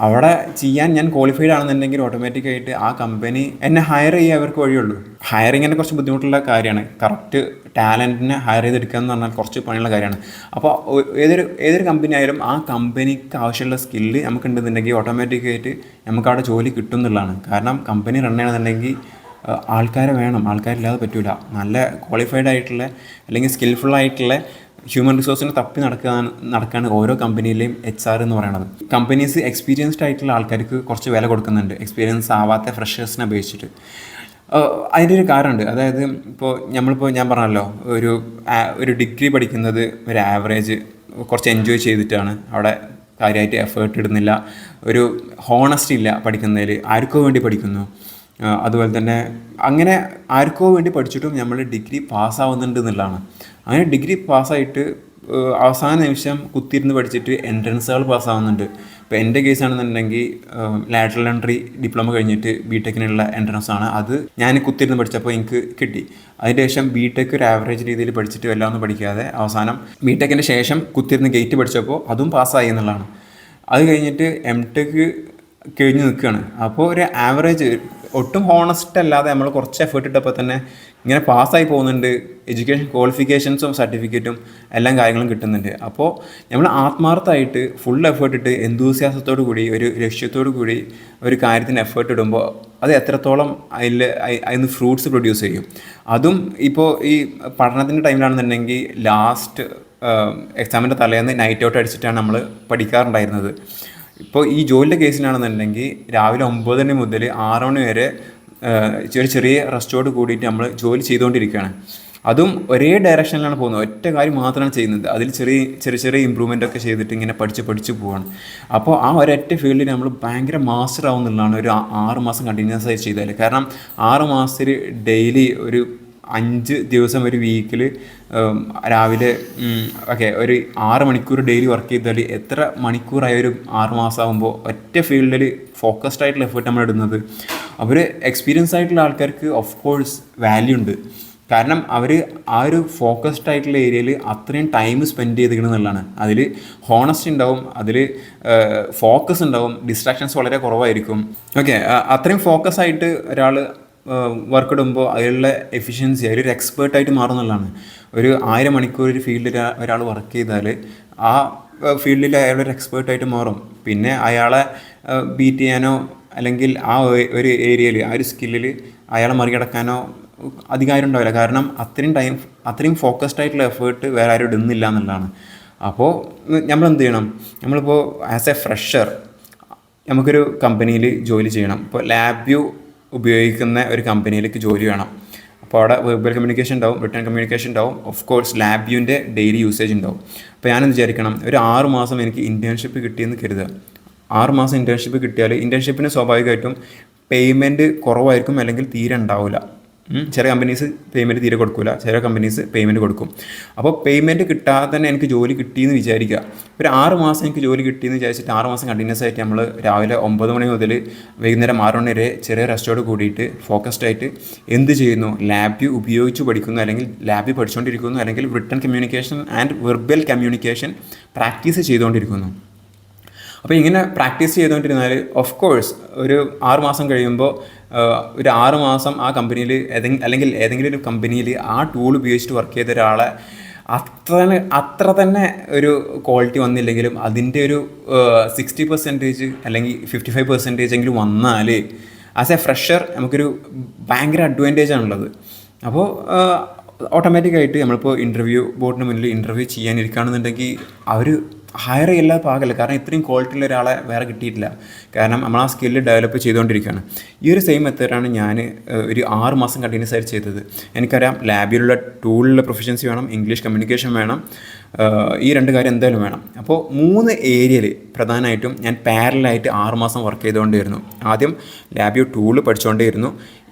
അവിടെ ചെയ്യാൻ ഞാൻ ക്വാളിഫൈഡ് ആണെന്നുണ്ടെങ്കിൽ ഓട്ടോമാറ്റിക്കായിട്ട് ആ കമ്പനി എന്നെ ഹയർ ചെയ്യാൻ അവർക്ക് വഴിയുള്ളൂ. ഹയറിങ്ങിനെ കുറച്ച് ബുദ്ധിമുട്ടുള്ള കാര്യമാണ്. കറക്റ്റ് ടാലൻറ്റിനെ ഹയർ ചെയ്തെടുക്കുക എന്ന് പറഞ്ഞാൽ കുറച്ച് പണിയുള്ള കാര്യമാണ്. അപ്പോൾ ഏതൊരു കമ്പനി ആയാലും ആ കമ്പനിക്ക് ആവശ്യമുള്ള സ്കില്ല് നമുക്കുണ്ടെന്നുണ്ടെങ്കിൽ ഓട്ടോമാറ്റിക്കായിട്ട് നമുക്കവിടെ ജോലി കിട്ടും എന്നുള്ളതാണ്. കാരണം കമ്പനി റൺ ചെയ്യണമെന്നുണ്ടെങ്കിൽ ആൾക്കാരെ വേണം, ആൾക്കാരില്ലാതെ പറ്റില്ല. നല്ല ക്വാളിഫൈഡ് ആയിട്ടുള്ള അല്ലെങ്കിൽ സ്കിൽഫുൾ ആയിട്ടുള്ള ഹ്യൂമൻ റിസോഴ്സിനെ തപ്പി നടക്കുകയാണ് ഓരോ കമ്പനിയിലെയും HR എന്ന് പറയുന്നത്. കമ്പനീസ് എക്സ്പീരിയൻസ്ഡ് ആയിട്ടുള്ള ആൾക്കാർക്ക് കുറച്ച് വില കൊടുക്കുന്നുണ്ട്, എക്സ്പീരിയൻസ് ആവാത്ത ഫ്രഷേഴ്സിനെ അപേക്ഷിച്ചിട്ട്. അതിൻ്റെ ഒരു കാരണമുണ്ട്. അതായത് ഞാൻ പറഞ്ഞല്ലോ, ഒരു ഡിഗ്രി പഠിക്കുന്നത് ഒരു ആവറേജ് കുറച്ച് എൻജോയ് ചെയ്തിട്ടാണ്, അവിടെ കാര്യമായിട്ട് എഫേർട്ട് ഇടുന്നില്ല, ഒരു ഹോണസ്റ്റി ഇല്ല പഠിക്കുന്നതിൽ, ആർക്കോ വേണ്ടി പഠിക്കുന്നു. അതുപോലെ തന്നെ അങ്ങനെ ആർക്കോ വേണ്ടി പഠിച്ചിട്ടും നമ്മൾ ഡിഗ്രി പാസ്സാവുന്നുണ്ട് എന്നുള്ളതാണ്. അങ്ങനെ ഡിഗ്രി പാസ്സായിട്ട് അവസാന നിമിഷം കുത്തിയിരുന്ന് പഠിച്ചിട്ട് എൻട്രൻസുകൾ പാസ്സാവുന്നുണ്ട്. ഇപ്പോൾ എൻ്റെ കേസാണെന്നുണ്ടെങ്കിൽ ലാറ്ററൽ എൻട്രി ഡിപ്ലോമ കഴിഞ്ഞിട്ട് BTECനുള്ള എൻട്രൻസാണ്. അത് ഞാൻ കുത്തിയിരുന്ന് പഠിച്ചപ്പോൾ എനിക്ക് കിട്ടി. അതിൻ്റെ ശേഷം BTEC ഒരു ആവറേജ് രീതിയിൽ പഠിച്ചിട്ട് എല്ലാം ഒന്നും പഠിക്കാതെ അവസാനം BTECൻ്റെ ശേഷം കുത്തിയിരുന്ന് ഗേറ്റ് പഠിച്ചപ്പോൾ അതും പാസ്സായി എന്നുള്ളതാണ്. അത് കഴിഞ്ഞിട്ട് M.Tech കഴിഞ്ഞ് നിൽക്കുകയാണ്. അപ്പോൾ ഒരു ആവറേജ് ഒട്ടും ഹോണസ്റ്റ് അല്ലാതെ നമ്മൾ കുറച്ച് എഫേർട്ട് ഇട്ടപ്പോൾ തന്നെ ഇങ്ങനെ പാസ്സായി പോകുന്നുണ്ട്. എഡ്യൂക്കേഷൻ ക്വാളിഫിക്കേഷൻസും സർട്ടിഫിക്കറ്റും എല്ലാം കാര്യങ്ങളും കിട്ടുന്നുണ്ട്. അപ്പോൾ നമ്മൾ ആത്മാർത്ഥമായിട്ട് ഫുൾ എഫേർട്ട് ഇട്ട് എന്തൂസിയാസത്തോടു കൂടി ഒരു ലക്ഷ്യത്തോടു കൂടി ഒരു കാര്യത്തിന് എഫേർട്ട് ഇടുമ്പോൾ അത് എത്രത്തോളം അതിന് ഫ്രൂട്ട്സ് പ്രൊഡ്യൂസ് ചെയ്യും. അതും ഇപ്പോൾ ഈ പഠനത്തിൻ്റെ ടൈമിലാണെന്നുണ്ടെങ്കിൽ ലാസ്റ്റ് എക്സാമിൻ്റെ തലേന്ന് നൈറ്റ് ഔട്ട് അടിച്ചിട്ടാണ് നമ്മൾ പഠിക്കാറുണ്ടായിരുന്നത്. ഇപ്പോൾ ഈ ജോലിയുടെ കേസിലാണെന്നുണ്ടെങ്കിൽ രാവിലെ 9 മണി മുതൽ 6 മണി വരെ ചെറിയ റെസ്റ്റോട് കൂടിയിട്ട് നമ്മൾ ജോലി ചെയ്തുകൊണ്ടിരിക്കുകയാണ്. അതും ഒരേ ഡയറക്ഷനിലാണ് പോകുന്നത്, ഒറ്റ കാര്യം മാത്രമാണ് ചെയ്യുന്നത്. അതിൽ ചെറിയ ഇമ്പ്രൂവ്മെൻ്റ് ഒക്കെ ചെയ്തിട്ട് ഇങ്ങനെ പഠിച്ച് പോവാണ്. അപ്പോൾ ആ ഒരൊറ്റ ഫീൽഡിൽ നമ്മൾ ഭയങ്കര മാസ്റ്റർ ആവുന്നുള്ളതാണ് ഒരു 6 മാസം കണ്ടിന്യൂസ് ആയി ചെയ്താൽ. കാരണം 6 മാസത്തിൽ ഡെയിലി ഒരു 5 ദിവസം ഒരു വീക്കിൽ രാവിലെ ഒരു 6 മണിക്കൂർ ഡെയിലി വർക്ക് ചെയ്താൽ എത്ര മണിക്കൂറായ ഒരു 6 മാസമാകുമ്പോൾ ഒറ്റ ഫീൽഡിൽ ഫോക്കസ്ഡ് ആയിട്ടുള്ള എഫേർട്ട് നമ്മൾ ഇടുന്നത്. അവർ എക്സ്പീരിയൻസ് ആയിട്ടുള്ള ആൾക്കാർക്ക് ഓഫ് കോഴ്സ് വാല്യൂ ഉണ്ട്. കാരണം അവർ ആ ഒരു ഫോക്കസ്ഡ് ആയിട്ടുള്ള ഏരിയയിൽ അത്രയും ടൈം സ്പെൻഡ് ചെയ്തിരിക്കണമെന്നുള്ളതാണ്. അതിൽ ഹോണസ്റ്റ് ഉണ്ടാവും, അതിൽ ഫോക്കസ് ഉണ്ടാവും, ഡിസ്ട്രാക്ഷൻസ് വളരെ കുറവായിരിക്കും. അത്രയും ഫോക്കസ് ആയിട്ട് ഒരാൾ വർക്ക് ഇടുമ്പോൾ അതിലുള്ള എഫിഷ്യൻസി അതിലൊരു എക്സ്പേർട്ടായിട്ട് മാറുന്നുള്ളതാണ്. ഒരു 1000 മണിക്കൂർ ഒരു ഫീൽഡിൽ ഒരാൾ വർക്ക് ചെയ്താൽ ആ ഫീൽഡിൽ അയാളൊരു എക്സ്പേർട്ടായിട്ട് മാറും. പിന്നെ അയാളെ ബീറ്റ് ചെയ്യാനോ അല്ലെങ്കിൽ ആ ഒരു ഏരിയയിൽ ആ ഒരു സ്കില്ലിൽ അയാളെ മറികടക്കാനോ അധികാരം ഉണ്ടാവില്ല. കാരണം അത്രയും ഫോക്കസ്ഡ് ആയിട്ടുള്ള എഫേർട്ട് വേറെ ആരും ഇടുന്നില്ല എന്നുള്ളതാണ്. അപ്പോൾ നമ്മൾ എന്ത് ചെയ്യണം? നമ്മളിപ്പോൾ ആസ് എ ഫ്രഷർ നമുക്കൊരു കമ്പനിയിൽ ജോലി ചെയ്യണം. ഇപ്പോൾ ലാബ്യൂ ഉപയോഗിക്കുന്ന ഒരു കമ്പനിയിലേക്ക് ജോലി വേണം. അപ്പോൾ അവിടെ വെർബൽ കമ്മ്യൂണിക്കേഷൻ ഉണ്ടാവും, റിട്ടൺ കമ്മ്യൂണിക്കേഷൻ ഉണ്ടാവും, ഓഫ് കോഴ്സ് ലാബ്യൂൻ്റെ ഡെയിലി യൂസേജ് ഉണ്ടാവും. അപ്പോൾ ഞാനെന്ത് വിചാരിക്കണം, ഒരു 6 മാസം എനിക്ക് ഇൻറ്റേൺഷിപ്പ് കിട്ടിയെന്ന് കരുതുക. 6 മാസം ഇൻറ്റേൺഷിപ്പ് കിട്ടിയാൽ ഇൻറ്റേൺഷിപ്പിന് സ്വാഭാവികമായിട്ടും പേയ്മെൻറ്റ് കുറവായിരിക്കും, അല്ലെങ്കിൽ തീരെ ഉണ്ടാവില്ല. ചില കമ്പനീസ് പേയ്മെൻറ്റ് തീരെ കൊടുക്കില്ല, ചില കമ്പനീസ് പേയ്മെൻറ്റ് കൊടുക്കും. അപ്പോൾ പേയ്മെൻറ്റ് കിട്ടാതെ തന്നെ എനിക്ക് ജോലി കിട്ടിയെന്ന് വിചാരിക്കുക. ഒരു 6 മാസം എനിക്ക് ജോലി കിട്ടിയെന്ന് വിചാരിച്ചിട്ട് 6 മാസം കണ്ടിന്യൂസ് ആയിട്ട് നമ്മൾ രാവിലെ 9 മണി മുതൽ വൈകുന്നേരം 6 മണി വരെ ചെറിയ റെസ്റ്റോട് കൂടിയിട്ട് ഫോക്കസ്ഡ് ആയിട്ട് എന്ത് ചെയ്യുന്നു? ലാബ് ഉപയോഗിച്ച് പഠിക്കുന്നു, അല്ലെങ്കിൽ ലാബിൽ പഠിച്ചുകൊണ്ടിരിക്കുന്നു, അല്ലെങ്കിൽ written communication and verbal communication practice ചെയ്തുകൊണ്ടിരിക്കുന്നു. അപ്പോൾ ഇങ്ങനെ പ്രാക്ടീസ് ചെയ്തുകൊണ്ടിരുന്നാൽ ഓഫ് കോഴ്സ് ഒരു 6 മാസം കഴിയുമ്പോൾ ഒരു 6 മാസം ആ കമ്പനിയിൽ അല്ലെങ്കിൽ ഏതെങ്കിലും ഒരു കമ്പനിയിൽ ആ ടൂൾ ഉപയോഗിച്ചിട്ട് വർക്ക് ചെയ്ത ഒരാളെ അത്ര തന്നെ ഒരു ക്വാളിറ്റി വന്നില്ലെങ്കിലും അതിൻ്റെ ഒരു 60% അല്ലെങ്കിൽ 55% എങ്കിലും വന്നാൽ ആസ് എ ഫ്രഷർ നമുക്കൊരു ഭയങ്കര അഡ്വാൻറ്റേജ് ആണുള്ളത്. അപ്പോൾ ഓട്ടോമാറ്റിക്കായിട്ട് നമ്മളിപ്പോൾ ഇൻ്റർവ്യൂ ബോർഡിന് മുന്നിൽ ഇൻ്റർവ്യൂ ചെയ്യാനിരിക്കുകയാണെന്നുണ്ടെങ്കിൽ അവർ ഹയർ ചെയ്യാൻ പാകില്ല. കാരണം ഇത്രയും ക്വാളിറ്റിയുള്ള ഒരാളെ വേറെ കിട്ടിയിട്ടില്ല. കാരണം നമ്മൾ ആ സ്കില്ല് ഡെവലപ്പ് ചെയ്തുകൊണ്ടിരിക്കുകയാണ്. ഈ ഒരു സെയിം മെത്തേഡാണ് ഞാൻ ഒരു 6 മാസം കണ്ടിന്യൂസ് ആയിട്ട് ചെയ്തത്. എനിക്കറിയാം ലാബിലുള്ള ടൂളിലുള്ള പ്രൊഫഷൻസി വേണം, ഇംഗ്ലീഷ് കമ്മ്യൂണിക്കേഷൻ വേണം, ഈ 2 കാര്യം എന്തായാലും വേണം. അപ്പോൾ 3 ഏരിയയിൽ പ്രധാനമായിട്ടും ഞാൻ പാരലായിട്ട് 6 മാസം വർക്ക് ചെയ്തുകൊണ്ടിരുന്നു. ആദ്യം ലാബിയോ ടൂള് പഠിച്ചുകൊണ്ടിരുന്നു,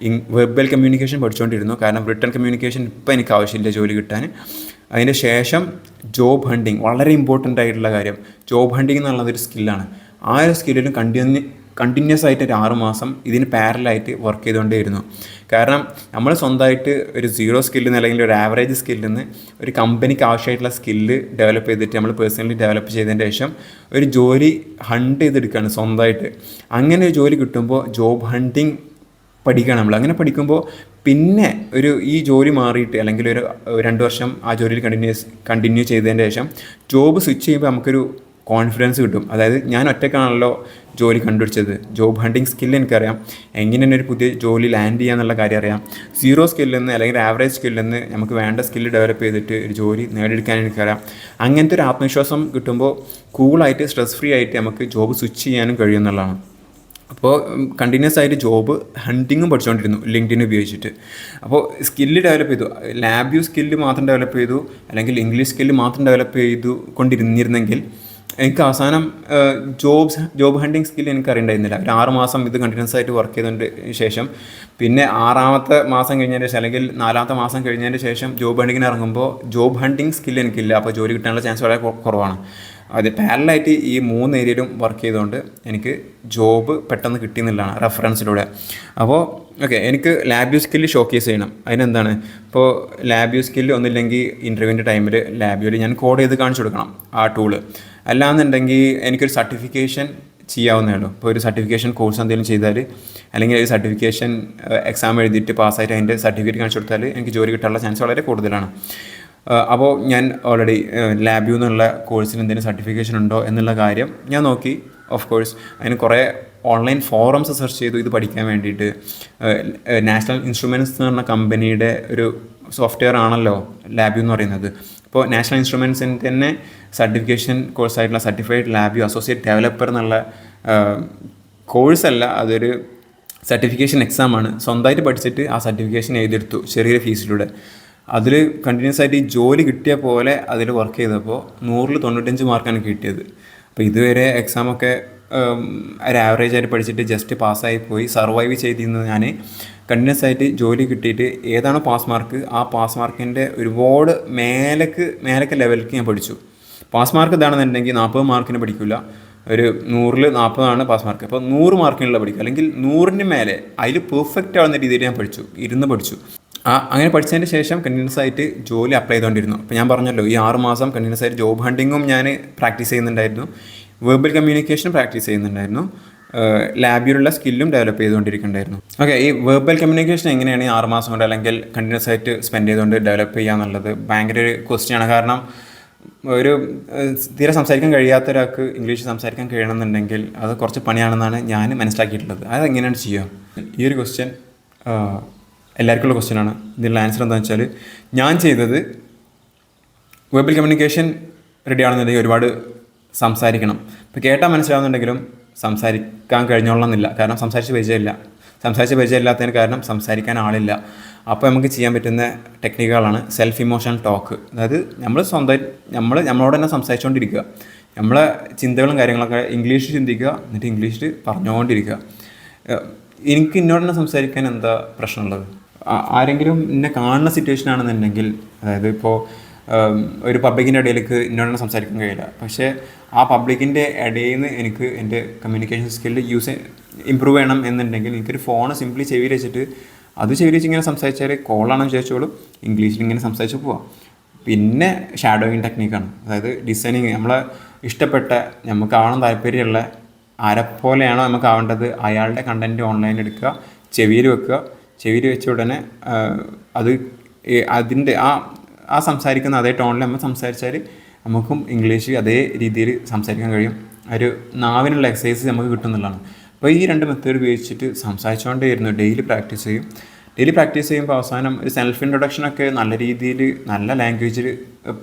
വെർബൽ കമ്മ്യൂണിക്കേഷൻ പഠിച്ചുകൊണ്ടിരുന്നു. കാരണം റിട്ടൺ കമ്മ്യൂണിക്കേഷൻ ഇപ്പോൾ എനിക്ക് ആവശ്യമില്ല ജോലി കിട്ടാൻ. അതിന് ശേഷം ജോബ് ഹണ്ടിങ്, വളരെ ഇമ്പോർട്ടൻ്റ് ആയിട്ടുള്ള കാര്യം. ജോബ് ഹണ്ടിങ് എന്നുള്ളതൊരു സ്കില്ലാണ്. ആ ഒരു സ്കില്ലിലും കണ്ടിന്യൂസ് ആയിട്ട് ഒരു 6 മാസം ഇതിന് പാരലായിട്ട് വർക്ക് ചെയ്തുകൊണ്ടേയിരുന്നു. കാരണം നമ്മൾ സ്വന്തമായിട്ട് ഒരു 0 സ്കില്ലിൽ നിന്ന് അല്ലെങ്കിൽ ഒരു ആവറേജ് സ്കില്ലിൽ നിന്ന് ഒരു കമ്പനിക്ക് ആവശ്യമായിട്ടുള്ള സ്കില്ല് ഡെവലപ്പ് ചെയ്തിട്ട് നമ്മൾ പേഴ്സണലി ഡെവലപ്പ് ചെയ്തതിന് ശേഷം ഒരു ജോലി ഹണ്ട് ചെയ്തെടുക്കുകയാണ് സ്വന്തമായിട്ട്. അങ്ങനെ ഒരു ജോലി കിട്ടുമ്പോൾ ജോബ് ഹണ്ടിങ് പഠിക്കണം നമ്മൾ. അങ്ങനെ പഠിക്കുമ്പോൾ പിന്നെ ഈ ജോലി മാറിയിട്ട് അല്ലെങ്കിൽ ഒരു 2 വർഷം ആ ജോലിയിൽ കണ്ടിന്യൂ ചെയ്തതിന് ശേഷം ജോബ് സ്വിച്ച് ചെയ്യുമ്പോൾ നമുക്കൊരു കോൺഫിഡൻസ് കിട്ടും. അതായത് ഞാൻ ഒറ്റയ്ക്കാണല്ലോ ജോലി കണ്ടുപിടിച്ചത്, ജോബ് ഹണ്ടിങ് സ്കില്ല് എനിക്കറിയാം, എങ്ങനെ ഒരു പുതിയ ജോലി ലാൻഡ് ചെയ്യുക എന്നുള്ള കാര്യം അറിയാം. 0 സ്കില്ലിൽ നിന്ന് അല്ലെങ്കിൽ ആവറേജ് സ്കില്ലിൽ നിന്ന് നമുക്ക് വേണ്ട സ്കില്ല് ഡെവലപ്പ് ചെയ്തിട്ട് ഒരു ജോലി നേടിയെടുക്കാൻ എനിക്കറിയാം. അങ്ങനത്തെ ഒരു ആത്മവിശ്വാസം കിട്ടുമ്പോൾ കൂളായിട്ട് സ്ട്രെസ് ഫ്രീ ആയിട്ട് നമുക്ക് ജോബ് സ്വിച്ച് ചെയ്യാനും കഴിയുമെന്നുള്ളതാണ്. അപ്പോൾ കണ്ടിന്യൂസ് ആയിട്ട് ജോബ് ഹണ്ടിങ്ങും പഠിച്ചുകൊണ്ടിരുന്നു ലിങ്ക്ഡിൻ ഉപയോഗിച്ചിട്ട്. അപ്പോൾ സ്കില്ല് ഡെവലപ്പ് ചെയ്തു. ലാബ് സ്കില്ല് മാത്രം ഡെവലപ്പ് ചെയ്തു, അല്ലെങ്കിൽ ഇംഗ്ലീഷ് സ്കില്ല് മാത്രം ഡെവലപ്പ് ചെയ്തു കൊണ്ടിരുന്നിരുന്നെങ്കിൽ എനിക്ക് അവസാനം ജോബ് ഹണ്ടിങ് സ്കില്ല് എനിക്ക് അറിയണ്ടായിരുന്നില്ല. ഒരു 6 മാസം ഇത് കണ്ടിന്യൂസ് ആയിട്ട് വർക്ക് ചെയ്തതിന് ശേഷം പിന്നെ 6ാമത്തെ മാസം കഴിഞ്ഞതിന് ശേഷം അല്ലെങ്കിൽ 4ാമത്തെ മാസം കഴിഞ്ഞതിന് ശേഷം ജോബ് ഹണ്ടിങ്ങിന് ഇറങ്ങുമ്പോൾ ജോബ് ഹണ്ടിങ് സ്കില്ല് എനിക്കില്ല. അപ്പോൾ ജോലി കിട്ടാനുള്ള ചാൻസ് വളരെ കുറവാണ്. അത് പാരലായിട്ട് ഈ 3 ഏരിയയിലും വർക്ക് ചെയ്തുകൊണ്ട് എനിക്ക് ജോബ് പെട്ടെന്ന് കിട്ടിയെന്നുള്ളതാണ് റെഫറൻസിലൂടെ. അപ്പോൾ എനിക്ക് ലാബ് സ്കില്ല് ഷോക്കേസ് ചെയ്യണം. അതിനെന്താണ്, ഇപ്പോൾ ലാബ് സ്കില്ല് ഒന്നുമില്ലെങ്കിൽ ഇൻ്റർവ്യൂവിൻ്റെ ടൈമിൽ ലാബിൽ ഞാൻ കോഡ് ചെയ്ത് കാണിച്ചു കൊടുക്കണം ആ ടൂള്. അല്ലാന്നുണ്ടെങ്കിൽ എനിക്കൊരു സർട്ടിഫിക്കേഷൻ ചെയ്യാവുന്നേ ഉള്ളൂ. ഇപ്പോൾ ഒരു സർട്ടിഫിക്കേഷൻ കോഴ്സ് എന്തെങ്കിലും ചെയ്താൽ, അല്ലെങ്കിൽ ഒരു സർട്ടിഫിക്കേഷൻ എക്സാം എഴുതിയിട്ട് പാസ്സായിട്ട് അതിൻ്റെ സർട്ടിഫിക്കറ്റ് കാണിച്ചു കൊടുത്താൽ എനിക്ക് ജോലി കിട്ടാനുള്ള ചാൻസ് വളരെ കൂടുതലാണ്. അപ്പോൾ ഞാൻ ഓൾറെഡി ലാബ്യൂ എന്നുള്ള കോഴ്സിന് എന്തെങ്കിലും സർട്ടിഫിക്കേഷൻ ഉണ്ടോ എന്നുള്ള കാര്യം ഞാൻ നോക്കി. ഓഫ് കോഴ്സ് അതിന് കുറേ ഓൺലൈൻ ഫോറംസ് സെർച്ച് ചെയ്തു ഇത് പഠിക്കാൻ വേണ്ടിയിട്ട്. നാഷണൽ ഇൻസ്ട്രുമെൻറ്റ്സ് എന്ന് പറഞ്ഞ കമ്പനിയുടെ ഒരു സോഫ്റ്റ്വെയർ ആണല്ലോ ലാബ്യൂ എന്ന് പറയുന്നത്. ഇപ്പോൾ നാഷണൽ ഇൻസ്ട്രുമെൻറ്റ്സിൻ്റെ തന്നെ സർട്ടിഫിക്കേഷൻ കോഴ്സായിട്ടുള്ള സർട്ടിഫൈഡ് ലാബ്യൂ അസോസിയേറ്റ് ഡെവലപ്പർ എന്നുള്ള കോഴ്സല്ല, അതൊരു സർട്ടിഫിക്കേഷൻ എക്സാമാണ്. സ്വന്തമായിട്ട് പഠിച്ചിട്ട് ആ സർട്ടിഫിക്കേഷൻ എഴുതിയെടുത്തു ചെറിയൊരു ഫീസിലൂടെ. അതിൽ കണ്ടിന്യൂസ് ആയിട്ട് ഈ ജോലി കിട്ടിയ പോലെ അതിൽ വർക്ക് ചെയ്തപ്പോൾ 100-ൽ 95 മാർക്കാണ് കിട്ടിയത്. അപ്പോൾ ഇതുവരെ എക്സാമൊക്കെ ഒരു ആവറേജ് ആയിട്ട് പഠിച്ചിട്ട് ജസ്റ്റ് പാസ്സായി പോയി സർവൈവ് ചെയ്തിരുന്നത് ഞാൻ കണ്ടിന്യൂസ് ആയിട്ട് ജോലി കിട്ടിയിട്ട് ഏതാണോ പാസ് മാർക്ക് ആ പാസ് മാർക്കിൻ്റെ ഒരുപാട് മേലക്ക് ലെവലിലേക്ക് ഞാൻ പഠിച്ചു. പാസ് മാർക്ക് ഇതാണെന്നുണ്ടെങ്കിൽ 40 മാർക്കിന് പഠിക്കില്ല, ഒരു 100-ൽ 40 പാസ് മാർക്ക്. അപ്പോൾ 100 മാർക്കിനുള്ള പഠിക്കുക, അല്ലെങ്കിൽ 100-ന് മേലെ അതിൽ പെർഫെക്റ്റ് ആവുന്ന രീതിയിൽ ഞാൻ പഠിച്ചു. അങ്ങനെ പഠിച്ചതിന് ശേഷം കണ്ടിന്യൂസ് ആയിട്ട് ജോലി അപ്ലൈ ചെയ്തുകൊണ്ടിരുന്നു. അപ്പോൾ ഞാൻ പറഞ്ഞല്ലോ ഈ 6 മാസം കണ്ടിന്യൂസ് ആയിട്ട് ജോബ് ഹണ്ടിങ്ങും ഞാൻ പ്രാക്ടീസ് ചെയ്യുന്നുണ്ടായിരുന്നു, വെർബൽ കമ്മ്യൂണിക്കേഷനും പ്രാക്ടീസ് ചെയ്യുന്നുണ്ടായിരുന്നു, ലാബിലുള്ള സ്കില്ലും ഡെവലപ്പ് ചെയ്തുകൊണ്ടിരിക്കുന്നുണ്ടായിരുന്നു. ഓക്കെ, ഈ വെർബൽ കമ്മ്യൂണിക്കേഷൻ എങ്ങനെയാണ് ഈ 6 മാസം കൊണ്ട് അല്ലെങ്കിൽ കണ്ടിന്യൂസ് ആയിട്ട് സ്പെൻഡ് ചെയ്തുകൊണ്ട് ഡെവലപ്പ് ചെയ്യുക എന്നുള്ളത് ഭയങ്കര ഒരു ക്വസ്റ്റ്യനാണ്. കാരണം ഒരു തീരെ സംസാരിക്കാൻ കഴിയാത്ത ഒരാൾക്ക് ഇംഗ്ലീഷ് സംസാരിക്കാൻ കഴിയണമെന്നുണ്ടെങ്കിൽ അത് കുറച്ച് പണിയാണെന്നാണ് ഞാൻ മനസ്സിലാക്കിയിട്ടുള്ളത്. അതെങ്ങനെയാണ് ചെയ്യുക? ഈ ഒരു ക്വസ്റ്റ്യൻ എല്ലാവർക്കും ഉള്ള ക്വസ്റ്റ്യനാണ്. ഇതിനുള്ള ആൻസർ എന്താണെന്ന് വെച്ചാൽ, ഞാൻ ചെയ്തത് വെർബൽ കമ്മ്യൂണിക്കേഷൻ റെഡി ആണെന്നുണ്ടെങ്കിൽ ഒരുപാട് സംസാരിക്കണം. ഇപ്പോൾ കേട്ടാൽ മനസ്സിലാവുന്നുണ്ടെങ്കിലും സംസാരിക്കാൻ കഴിഞ്ഞോളണമെന്നില്ല. കാരണം സംസാരിച്ച് പരിചയമില്ലാത്തതിന് കാരണം സംസാരിക്കാൻ ആളില്ല. അപ്പോൾ നമുക്ക് ചെയ്യാൻ പറ്റുന്ന ടെക്നിക്കുകളാണ് സെൽഫ് ഇമോഷണൽ ടോക്ക്. അതായത് നമ്മളോട് തന്നെ സംസാരിച്ചുകൊണ്ടിരിക്കുക, നമ്മളെ ചിന്തകളും കാര്യങ്ങളൊക്കെ ഇംഗ്ലീഷിൽ ചിന്തിക്കുക, എന്നിട്ട് ഇംഗ്ലീഷിൽ പറഞ്ഞുകൊണ്ടിരിക്കുക. എനിക്ക് ഇന്നോട് തന്നെ സംസാരിക്കാൻ എന്താ പ്രശ്നമുള്ളത്? ആരെങ്കിലും എന്നെ കാണുന്ന സിറ്റുവേഷൻ ആണെന്നുണ്ടെങ്കിൽ, അതായത് ഇപ്പോൾ ഒരു പബ്ലിക്കിൻ്റെ ഇടയിലേക്ക് എന്നോട് സംസാരിക്കാൻ കഴിയില്ല, പക്ഷേ ആ പബ്ലിക്കിൻ്റെ ഇടയിൽ നിന്ന് എനിക്ക് എൻ്റെ കമ്മ്യൂണിക്കേഷൻ സ്കില്ല് ഇമ്പ്രൂവ് ചെയ്യണം എന്നുണ്ടെങ്കിൽ എനിക്കൊരു ഫോണ് സിംപ്ലി ചെവിയിൽ വെച്ചിട്ട് ഇങ്ങനെ സംസാരിച്ചാൽ കോളാണെന്ന് വിചാരിച്ചോളൂ ഇംഗ്ലീഷിൽ ഇങ്ങനെ സംസാരിച്ച് പോവാം. പിന്നെ ഷാഡോയിങ് ടെക്നിക്കാണ്, അതായത് ഡിസൈനിങ്. നമ്മളെ ഇഷ്ടപ്പെട്ട നമുക്ക് ആവണം താല്പര്യമുള്ള ആരെപ്പോലെയാണോ നമുക്ക് ആവേണ്ടത് അയാളുടെ കണ്ടൻറ്റ് ഓൺലൈനിൽ എടുക്കുക, ചെവിയിൽ വെച്ച ഉടനെ അതിൻ്റെ ആ സംസാരിക്കുന്ന അതേ ടോണിൽ നമ്മൾ സംസാരിച്ചാൽ നമുക്കും ഇംഗ്ലീഷ് അതേ രീതിയിൽ സംസാരിക്കാൻ കഴിയും. ഒരു നാവിനുള്ള എക്സസൈസ് നമുക്ക് കിട്ടുന്നുള്ളതാണ്. അപ്പോൾ ഈ 2 മെത്തേഡ് ഉപയോഗിച്ചിട്ട് സംസാരിച്ചുകൊണ്ടേയിരുന്നു ഡെയിലി പ്രാക്ടീസ് ചെയ്യുമ്പോൾ അവസാനം ഒരു സെൽഫ് ഇൻട്രൊഡക്ഷനൊക്കെ നല്ല രീതിയിൽ നല്ല ലാംഗ്വേജിൽ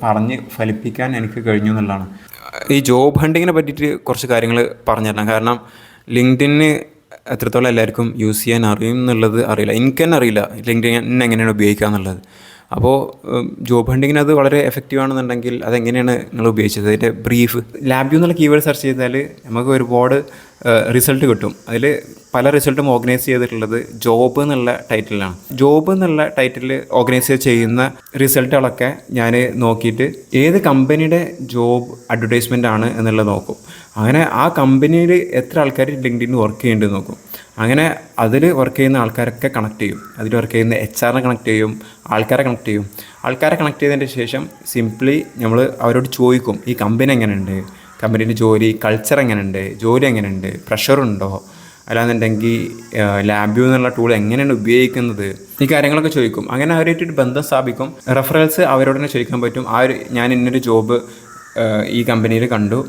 പറഞ്ഞ് ഫലിപ്പിക്കാൻ എനിക്ക് കഴിഞ്ഞു എന്നുള്ളതാണ്. ഈ ജോബ് ഹണ്ടിങ്ങിനെ പറ്റിയിട്ട് കുറച്ച് കാര്യങ്ങൾ പറഞ്ഞുതരണം. കാരണം ലിങ്ക്ഡിന് എത്രത്തോളം എല്ലാവർക്കും യൂസ് ചെയ്യാൻ അറിയും എന്നുള്ളത് അറിയില്ല. എനിക്ക് തന്നെ അറിയില്ല ലിങ്ക്ഡിൻ എങ്ങനെയാണ് ഉപയോഗിക്കുക എന്നുള്ളത്. അപ്പോൾ ജോബ് ഹണ്ടിങ്ങിന് അത് വളരെ എഫക്റ്റീവ് ആണെന്നുണ്ടെങ്കിൽ അതെങ്ങനെയാണ് നിങ്ങൾ ഉപയോഗിച്ചത്? അതിൻ്റെ ബ്രീഫ്. ലാബ്യൂ എന്നുള്ള കീവേഡ് സെർച്ച് ചെയ്താൽ നമുക്ക് ഒരുപാട് റിസൾട്ട് കിട്ടും. അതിൽ പല റിസൾട്ടും ഓർഗനൈസ് ചെയ്തിട്ടുള്ളത് ജോബ് എന്നുള്ള ടൈറ്റിലാണ്. ജോബ് എന്നുള്ള ടൈറ്റിൽ ഓർഗനൈസ് ചെയ്യുന്ന റിസൾട്ടുകളൊക്കെ ഞാൻ നോക്കിയിട്ട് ഏത് കമ്പനിയുടെ ജോബ് അഡ്വർടൈസ്മെൻ്റ് ആണ് എന്നുള്ളത് നോക്കും. അങ്ങനെ ആ കമ്പനിയിൽ എത്ര ആൾക്കാർ ലിങ്ക്ഡിനിൽ വർക്ക് ചെയ്യേണ്ടത് നോക്കും. അങ്ങനെ അതിൽ വർക്ക് ചെയ്യുന്ന ആൾക്കാരൊക്കെ കണക്ട് ചെയ്യും. അതിൽ വർക്ക് ചെയ്യുന്ന HR കണക്ട് ചെയ്യും, ആൾക്കാരെ കണക്ട് ചെയ്തതിന് ശേഷം സിംപ്ലി നമ്മൾ അവരോട് ചോദിക്കും ഈ കമ്പനി എങ്ങനെയുണ്ട്, കമ്പനീൻ്റെ ജോലി കൾച്ചർ എങ്ങനെയുണ്ട്, ജോലി എങ്ങനെയുണ്ട്, പ്രഷറുണ്ടോ, അല്ലാന്നുണ്ടെങ്കിൽ ലാബ്യൂ എന്നുള്ള ടൂൾ എങ്ങനെയാണ് ഉപയോഗിക്കുന്നത്, ഈ കാര്യങ്ങളൊക്കെ ചോദിക്കും. അങ്ങനെ അവരായിട്ട് ബന്ധം സ്ഥാപിക്കും. റെഫറൻസ് അവരോട് തന്നെ ചോദിക്കാൻ പറ്റും. ഞാൻ ഇന്നൊരു ജോബ് ഈ കമ്പനിയിൽ കണ്ടു,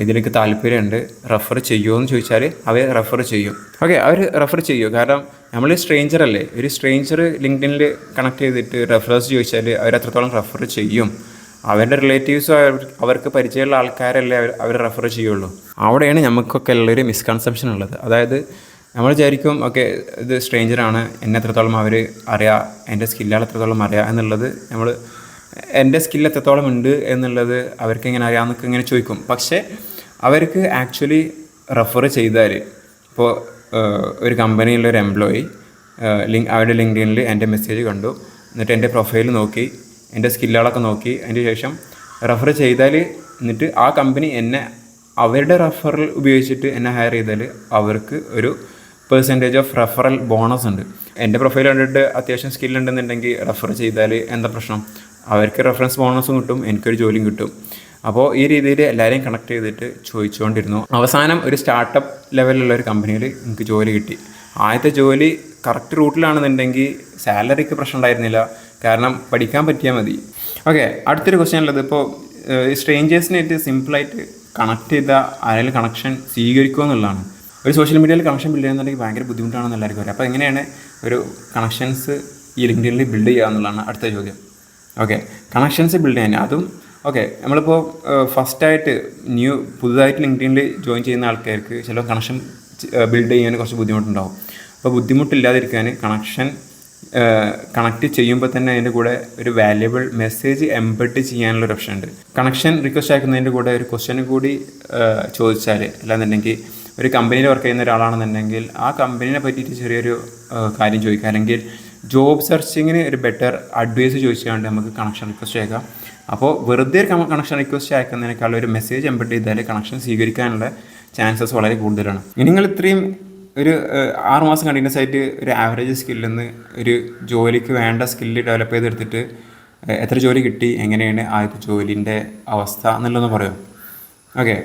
ഇതിലേക്ക് താല്പര്യമുണ്ട്, റെഫർ ചെയ്യുമോ എന്ന് ചോദിച്ചാൽ അവർ റെഫർ ചെയ്യും. ഓക്കെ, അവർ റെഫർ ചെയ്യും. കാരണം നമ്മൾ സ്ട്രേഞ്ചർ അല്ലേ. ഒരു സ്ട്രേഞ്ചർ ലിങ്ക്ഡിനിൽ കണക്ട് ചെയ്തിട്ട് റെഫറൻസ് ചോദിച്ചാൽ അവർ എത്രത്തോളം റെഫർ ചെയ്യും? അവരുടെ റിലേറ്റീവ്സോ അവർക്ക് പരിചയമുള്ള ആൾക്കാരല്ലേ അവർ റെഫർ ചെയ്യുള്ളൂ. അവിടെയാണ് നമുക്കൊക്കെ ഉള്ളൊരു മിസ്കൺസെപ്ഷൻ ഉള്ളത്. അതായത് നമ്മൾ വിചാരിക്കും ഓക്കെ ഇത് സ്ട്രേഞ്ചറാണ്, എന്നെ എത്രത്തോളം അവർ അറിയാം, എൻ്റെ സ്കില്ലുകൾ എത്രത്തോളം അറിയാം എന്നുള്ളത്, എൻ്റെ സ്കില്ല് എത്രത്തോളം ഉണ്ട് എന്നുള്ളത് അവർക്ക് എങ്ങനെ അറിയാമെന്നൊക്കെ ഇങ്ങനെ ചോദിക്കും. പക്ഷേ അവർക്ക് ആക്ച്വലി റെഫർ ചെയ്താൽ, ഇപ്പോൾ ഒരു കമ്പനിയിലൊരു എംപ്ലോയി അവരുടെ ലിങ്ക്ഡിനിൽ എൻ്റെ മെസ്സേജ് കണ്ടു, എന്നിട്ട് എൻ്റെ പ്രൊഫൈൽ നോക്കി, എൻ്റെ സ്കില്ലുകളൊക്കെ നോക്കി, അതിന് ശേഷം റെഫർ ചെയ്താൽ, എന്നിട്ട് ആ കമ്പനി അവരുടെ റെഫറൽ ഉപയോഗിച്ചിട്ട് എന്നെ ഹയർ ചെയ്താൽ അവർക്ക് ഒരു പെർസെൻറ്റേജ് ഓഫ് റെഫറൽ ബോണസ് ഉണ്ട്. എൻ്റെ പ്രൊഫൈൽ കണ്ടിട്ട് അത്യാവശ്യം സ്കില്ലുണ്ടെന്നുണ്ടെങ്കിൽ റെഫർ ചെയ്താൽ എന്താ പ്രശ്നം? അവർക്ക് റെഫറൻസ് ബോണസും കിട്ടും, എനിക്കൊരു ജോലിയും കിട്ടും. അപ്പോൾ ഈ രീതിയിൽ എല്ലാവരെയും കണക്ട് ചെയ്തിട്ട് ചോദിച്ചുകൊണ്ടിരുന്നു. അവസാനം ഒരു സ്റ്റാർട്ടപ്പ് ലെവലിലുള്ള ഒരു കമ്പനിയിൽ എനിക്ക് ജോലി കിട്ടി. ആദ്യത്തെ ജോലി കറക്റ്റ് റൂട്ടിലാണെന്നുണ്ടെങ്കിൽ സാലറിക്ക് പ്രശ്നം ഉണ്ടായിരുന്നില്ല, കാരണം പഠിക്കാൻ പറ്റിയാൽ മതി. ഓക്കെ, അടുത്തൊരു ക്വസ്റ്റ്യൻ ഉള്ളത്, ഇപ്പോൾ സ്ട്രേഞ്ചേഴ്സിനായിട്ട് സിമ്പിളായിട്ട് കണക്ട് ചെയ്ത ആരെങ്കിലും കണക്ഷൻ സ്വീകരിക്കുക എന്നുള്ളതാണ്. ഒരു സോഷ്യൽ മീഡിയയിൽ കണക്ഷൻ ബിൽഡ് ചെയ്യുന്നുണ്ടെങ്കിൽ ഭയങ്കര ബുദ്ധിമുട്ടാണെന്ന് എല്ലാവർക്കും അറിയാം. അപ്പോൾ എങ്ങനെയാണ് ഒരു കണക്ഷൻസ് ഈ ലിങ്ക്ഡിനിൽ ബിൽഡ് ചെയ്യുക എന്നുള്ളതാണ് അടുത്ത ചോദ്യം. ഓക്കെ, കണക്ഷൻസ് ബിൽഡ് ചെയ്യാൻ അതും ഓക്കെ. നമ്മളിപ്പോൾ ഫസ്റ്റായിട്ട് പുതുതായിട്ട് ലിങ്ക്ഡിനിൽ ജോയിൻ ചെയ്യുന്ന ആൾക്കാർക്ക് ചില കണക്ഷൻ ബിൽഡ് ചെയ്യാൻ കുറച്ച് ബുദ്ധിമുട്ടുണ്ടാവും. അപ്പോൾ ബുദ്ധിമുട്ടില്ലാതിരിക്കാൻ കണക്ട് ചെയ്യുമ്പോൾ തന്നെ അതിൻ്റെ കൂടെ ഒരു വാല്യുബിൾ മെസ്സേജ് എംബഡ് ചെയ്യാനുള്ളൊരു ഓപ്ഷൻ ഉണ്ട്. കണക്ഷൻ റിക്വസ്റ്റ് അയക്കുന്നതിൻ്റെ കൂടെ ഒരു ക്വസ്റ്റ്യൻ കൂടി ചോദിച്ചാൽ, അല്ലാന്നുണ്ടെങ്കിൽ ഒരു കമ്പനിയിൽ വർക്ക് ചെയ്യുന്ന ഒരാളാണെന്നുണ്ടെങ്കിൽ ആ കമ്പനീനെ പറ്റിയിട്ട് ചെറിയൊരു കാര്യം ചോദിക്കുക, അല്ലെങ്കിൽ ജോബ് സെർച്ചിങ്ങിന് ഒരു ബെറ്റർ അഡ്വൈസ് ചോദിച്ചുകൊണ്ട് നമുക്ക് കണക്ഷൻ റിക്വസ്റ്റ് അയക്കാം. അപ്പോൾ വെറുതെ ഒരു കണക്ഷൻ റിക്വസ്റ്റ് അയക്കുന്നതിനേക്കാൾ ഒരു മെസ്സേജ് എംബഡ് ചെയ്താൽ കണക്ഷൻ സ്വീകരിക്കാനുള്ള ചാൻസസ് വളരെ കൂടുതലാണ്. നിങ്ങൾ ഇത്രയും ഒരു 6 മാസം കണ്ടിന്യൂസ് ആയിട്ട് ഒരു ആവറേജ് സ്കില്ലിൽ നിന്ന് ഒരു ജോലിക്ക് വേണ്ട സ്കില്ല് ഡെവലപ്പ് ചെയ്തെടുത്തിട്ട് എത്ര ജോലി കിട്ടി, എങ്ങനെയാണ് ആദ്യത്തെ ജോലിൻ്റെ അവസ്ഥ എന്നുള്ളതെന്ന് പറയും. ഓക്കെ,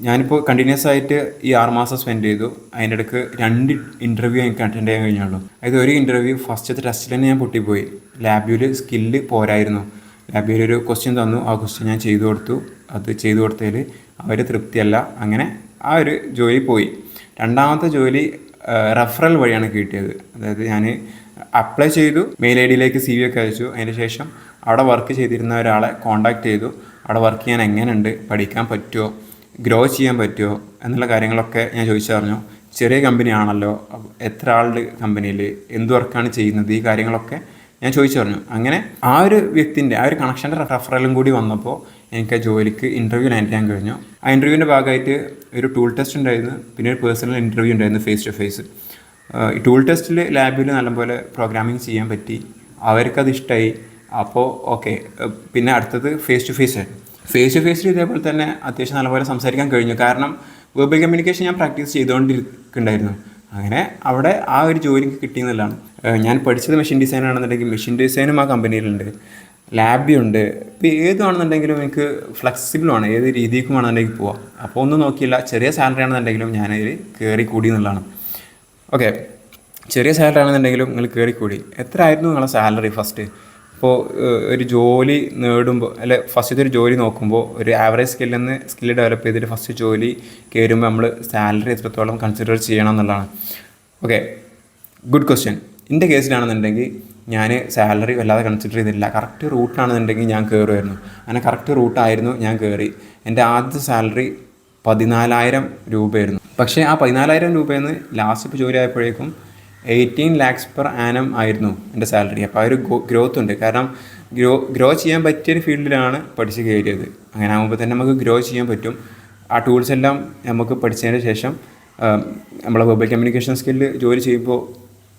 ഞാനിപ്പോൾ കണ്ടിന്യൂസ് ആയിട്ട് ഈ 6 മാസം സ്പെൻഡ് ചെയ്തു. അതിൻ്റെ ഇടയ്ക്ക് 2 ഇൻ്റർവ്യൂ എനിക്ക് അറ്റൻഡ് ചെയ്യാൻ കഴിഞ്ഞുള്ളൂ. അതായത് ഒരു ഇൻ്റർവ്യൂ ഫസ്റ്റത്തെ ടെസ്റ്റിൽ തന്നെ ഞാൻ പൊട്ടിപ്പോയി. ലാബിൽ സ്കില്ല് പോരായിരുന്നു. ലാബിൽ ഒരു ക്വസ്റ്റ്യൻ തന്നു, ആ ക്വസ്റ്റ്യൻ ഞാൻ ചെയ്തു കൊടുത്തു. അത് ചെയ്തു കൊടുത്തതിൽ അവർ തൃപ്തിയല്ല, അങ്ങനെ ആ ഒരു ജോലി പോയി. രണ്ടാമത്തെ ജോലി റെഫറൽ വഴിയാണ് കിട്ടിയത്. അതായത് ഞാൻ അപ്ലൈ ചെയ്തു, മെയിൽ ഐ ഡിയിലേക്ക് CV ഒക്കെ അയച്ചു. അതിന് ശേഷം അവിടെ വർക്ക് ചെയ്തിരുന്ന ഒരാളെ കോൺടാക്ട് ചെയ്തു. അവിടെ വർക്ക് ചെയ്യാൻ എങ്ങനെയുണ്ട്, പഠിക്കാൻ പറ്റുമോ, ഗ്രോ ചെയ്യാൻ പറ്റുമോ എന്നുള്ള കാര്യങ്ങളൊക്കെ ഞാൻ ചോദിച്ചറിഞ്ഞു. ചെറിയ കമ്പനിയാണല്ലോ, എത്ര ആളുടെ കമ്പനിയിൽ എന്ത് വർക്കാണ് ചെയ്യുന്നത്, ഈ കാര്യങ്ങളൊക്കെ ഞാൻ ചോദിച്ചറിഞ്ഞു. അങ്ങനെ ആ ഒരു വ്യക്തിൻ്റെ ആ ഒരു കണക്ഷൻ്റെ റെഫറലും കൂടി വന്നപ്പോൾ എനിക്ക് ആ ജോലിക്ക് ഇൻ്റർവ്യൂ ലാൻഡ് ചെയ്യാൻ കഴിഞ്ഞു. ആ ഇൻ്റർവ്യൂവിൻ്റെ ഭാഗമായിട്ട് ഒരു ടൂൾ ടെസ്റ്റ് ഉണ്ടായിരുന്നു, പിന്നെ ഒരു പേഴ്സണൽ ഇൻ്റർവ്യൂ ഉണ്ടായിരുന്നു ഫേസ് ടു ഫേസ്. ഈ ടൂൾ ടെസ്റ്റിൽ ലാബിൽ നല്ലപോലെ പ്രോഗ്രാമിങ് ചെയ്യാൻ പറ്റി, അവർക്കത് ഇഷ്ടമായി. അപ്പോൾ ഓക്കെ, പിന്നെ അടുത്തത് ഫേസ് ടു ഫേസ് ആയിരുന്നു. ഫേസ് ടു ഫേസിൽ ഇതേപോലെ തന്നെ അത്യാവശ്യം നല്ലപോലെ സംസാരിക്കാൻ കഴിഞ്ഞു, കാരണം വെർബൽ കമ്മ്യൂണിക്കേഷൻ ഞാൻ പ്രാക്ടീസ് ചെയ്തുകൊണ്ടിരിക്കുന്നുണ്ടായിരുന്നു. അങ്ങനെ അവിടെ ആ ഒരു ജോലിക്ക് കിട്ടിയെന്നുള്ളതാണ്. ഞാൻ പഠിച്ചത് മെഷീൻ ഡിസൈൻ ആണെന്നുണ്ടെങ്കിൽ മെഷീൻ ഡിസൈനും ആ കമ്പനിയിലുണ്ട്, ലാബിയുണ്ട്. ഇപ്പോൾ ഏതാണെന്നുണ്ടെങ്കിലും എനിക്ക് ഫ്ലെക്സിബിളാണ്, ഏത് രീതിക്കും ആണെന്നുണ്ടെങ്കിൽ പോവാം. അപ്പോൾ ഒന്നും നോക്കിയില്ല, ചെറിയ സാലറി ആണെന്നുണ്ടെങ്കിലും ഞാനതിൽ കയറി കൂടി എന്നുള്ളതാണ്. ഓക്കെ, ചെറിയ സാലറി ആണെന്നുണ്ടെങ്കിലും നിങ്ങൾ കയറി കൂടി. എത്ര ആയിരുന്നു നിങ്ങളുടെ സാലറി ഫസ്റ്റ്? ഇപ്പോൾ ഒരു ജോലി നേടുമ്പോൾ, അല്ലെ ഫസ്റ്റത്തെ ഒരു ജോലി നോക്കുമ്പോൾ ഒരു ആവറേജ് സ്കില്ല് ഡെവലപ്പ് ചെയ്തിട്ട് ഫസ്റ്റ് ജോലി കയറുമ്പോൾ നമ്മൾ സാലറി എത്രത്തോളം കൺസിഡർ ചെയ്യണം എന്നുള്ളതാണ്. Okay, good question. എൻ്റെ കേസിലാണെന്നുണ്ടെങ്കിൽ ഞാൻ സാലറി വല്ലാതെ കൺസിഡർ ചെയ്തിട്ടില്ല. കറക്റ്റ് റൂട്ടാണെന്നുണ്ടെങ്കിൽ ഞാൻ കയറുമായിരുന്നു. അങ്ങനെ കറക്റ്റ് റൂട്ടായിരുന്നു, ഞാൻ കയറി. എൻ്റെ ആദ്യത്തെ സാലറി 14,000 രൂപയായിരുന്നു. പക്ഷേ ആ 14,000 രൂപയിൽ നിന്ന് ലാസ്റ്റ് ഇപ്പോൾ ജോലി ആയപ്പോഴേക്കും 18 lakhs per annum ആയിരുന്നു എൻ്റെ സാലറി. അപ്പോൾ ആ ഒരു ഗ്രോത്ത് ഉണ്ട്, കാരണം ഗ്രോ ചെയ്യാൻ പറ്റിയൊരു ഫീൽഡിലാണ് പഠിച്ച് കയറിയത്. അങ്ങനെ ആകുമ്പോൾ തന്നെ നമുക്ക് ഗ്രോ ചെയ്യാൻ പറ്റും. ആ ടൂൾസ് എല്ലാം നമുക്ക് പഠിച്ചതിന് ശേഷം നമ്മളെ വെർബൽ കമ്മ്യൂണിക്കേഷൻ സ്കില്ല് ജോലി ചെയ്യുമ്പോൾ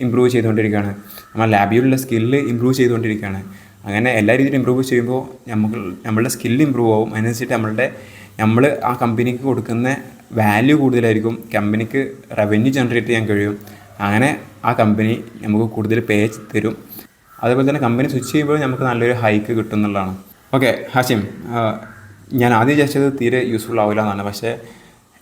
ഇമ്പ്രൂവ് ചെയ്തുകൊണ്ടിരിക്കുകയാണ്, നമ്മൾ ലാബിലുള്ള സ്കില്ല് ഇമ്പ്രൂവ് ചെയ്തുകൊണ്ടിരിക്കുകയാണ്. അങ്ങനെ എല്ലാ രീതിയിലും ഇമ്പ്രൂവ് ചെയ്യുമ്പോൾ നമ്മളുടെ സ്കില്ല് ഇമ്പ്രൂവ് ആവും. അതിനനുസരിച്ചിട്ട് നമ്മൾ ആ കമ്പനിക്ക് കൊടുക്കുന്ന വാല്യൂ കൂടുതലായിരിക്കും, കമ്പനിക്ക് റവന്യൂ ജനറേറ്റ് ചെയ്യാൻ കഴിയും. അങ്ങനെ ആ കമ്പനി നമുക്ക് കൂടുതൽ പേ തരും. അതേപോലെ തന്നെ കമ്പനി സ്വിച്ച് ചെയ്യുമ്പോൾ നമുക്ക് നല്ലൊരു ഹൈക്ക് കിട്ടും എന്നുള്ളതാണ്. ഓക്കെ ഹാഷിം, ഞാൻ ആദ്യം വിചാരിച്ചത് തീരെ യൂസ്ഫുൾ ആവില്ല എന്നാണ്, പക്ഷേ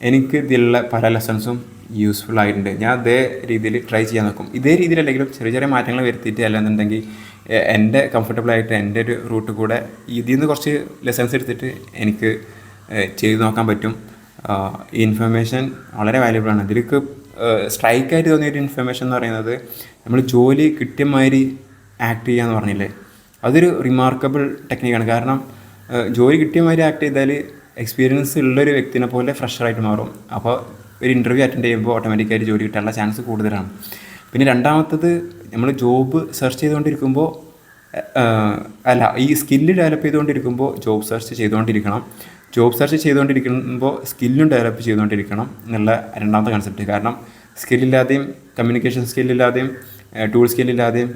എനിക്ക് ഇതിലുള്ള പല ലെസൺസും യൂസ്ഫുൾ ആയിട്ടുണ്ട്. ഞാൻ അതേ രീതിയിൽ ട്രൈ ചെയ്യാൻ നോക്കും. ഇതേ രീതിയിലല്ലെങ്കിലും ചെറിയ ചെറിയ മാറ്റങ്ങൾ വരുത്തിയിട്ട് അല്ലെന്നുണ്ടെങ്കിൽ എൻ്റെ കംഫർട്ടബിളായിട്ട് എൻ്റെ ഒരു റൂട്ട് കൂടെ ഇതിൽ നിന്ന് കുറച്ച് ലെസൺസ് എടുത്തിട്ട് എനിക്ക് ചെയ്ത് നോക്കാൻ പറ്റും. ഈ ഇൻഫർമേഷൻ വളരെ വാല്യുബിളാണ്. ഇതിലേക്ക് സ്ട്രൈക്കായിട്ട് തോന്നിയൊരു ഇൻഫർമേഷൻ എന്ന് പറയുന്നത്, നമ്മൾ ജോലി കിട്ടിയമാതിരി ആക്ട് ചെയ്യാന്ന് പറഞ്ഞില്ലേ, അതൊരു റിമാർക്കബിൾ ടെക്നിക്കാണ്. കാരണം ജോലി കിട്ടിയമാതിരി ആക്ട് ചെയ്താൽ എക്സ്പീരിയൻസ് ഉള്ളൊരു വ്യക്തിനെ പോലെ ഫ്രഷറായിട്ട് മാറും. അപ്പോൾ ഒരു ഇൻ്റർവ്യൂ അറ്റൻഡ് ചെയ്യുമ്പോൾ ഓട്ടോമാറ്റിക്കായിട്ട് ജോലി കിട്ടാനുള്ള ചാൻസ് കൂടുതലാണ്. പിന്നെ രണ്ടാമത്തത്, നമ്മൾ ജോബ് സെർച്ച് ചെയ്തുകൊണ്ടിരിക്കുമ്പോൾ ഈ സ്കില്ല് ഡെവലപ്പ് ചെയ്തുകൊണ്ടിരിക്കുമ്പോൾ ജോബ് സെർച്ച് ചെയ്തുകൊണ്ടിരിക്കണം. ജോബ് സെർച്ച് ചെയ്തുകൊണ്ടിരിക്കുമ്പോൾ സ്കില്ലും ഡെവലപ്പ് ചെയ്തുകൊണ്ടിരിക്കണം എന്നുള്ള രണ്ടാമത്തെ കൺസെപ്റ്റ്. കാരണം സ്കില്ലില്ലാതെയും കമ്മ്യൂണിക്കേഷൻ സ്കില്ലില്ലാതെയും ടൂൾ സ്കില്ലില്ലാതെയും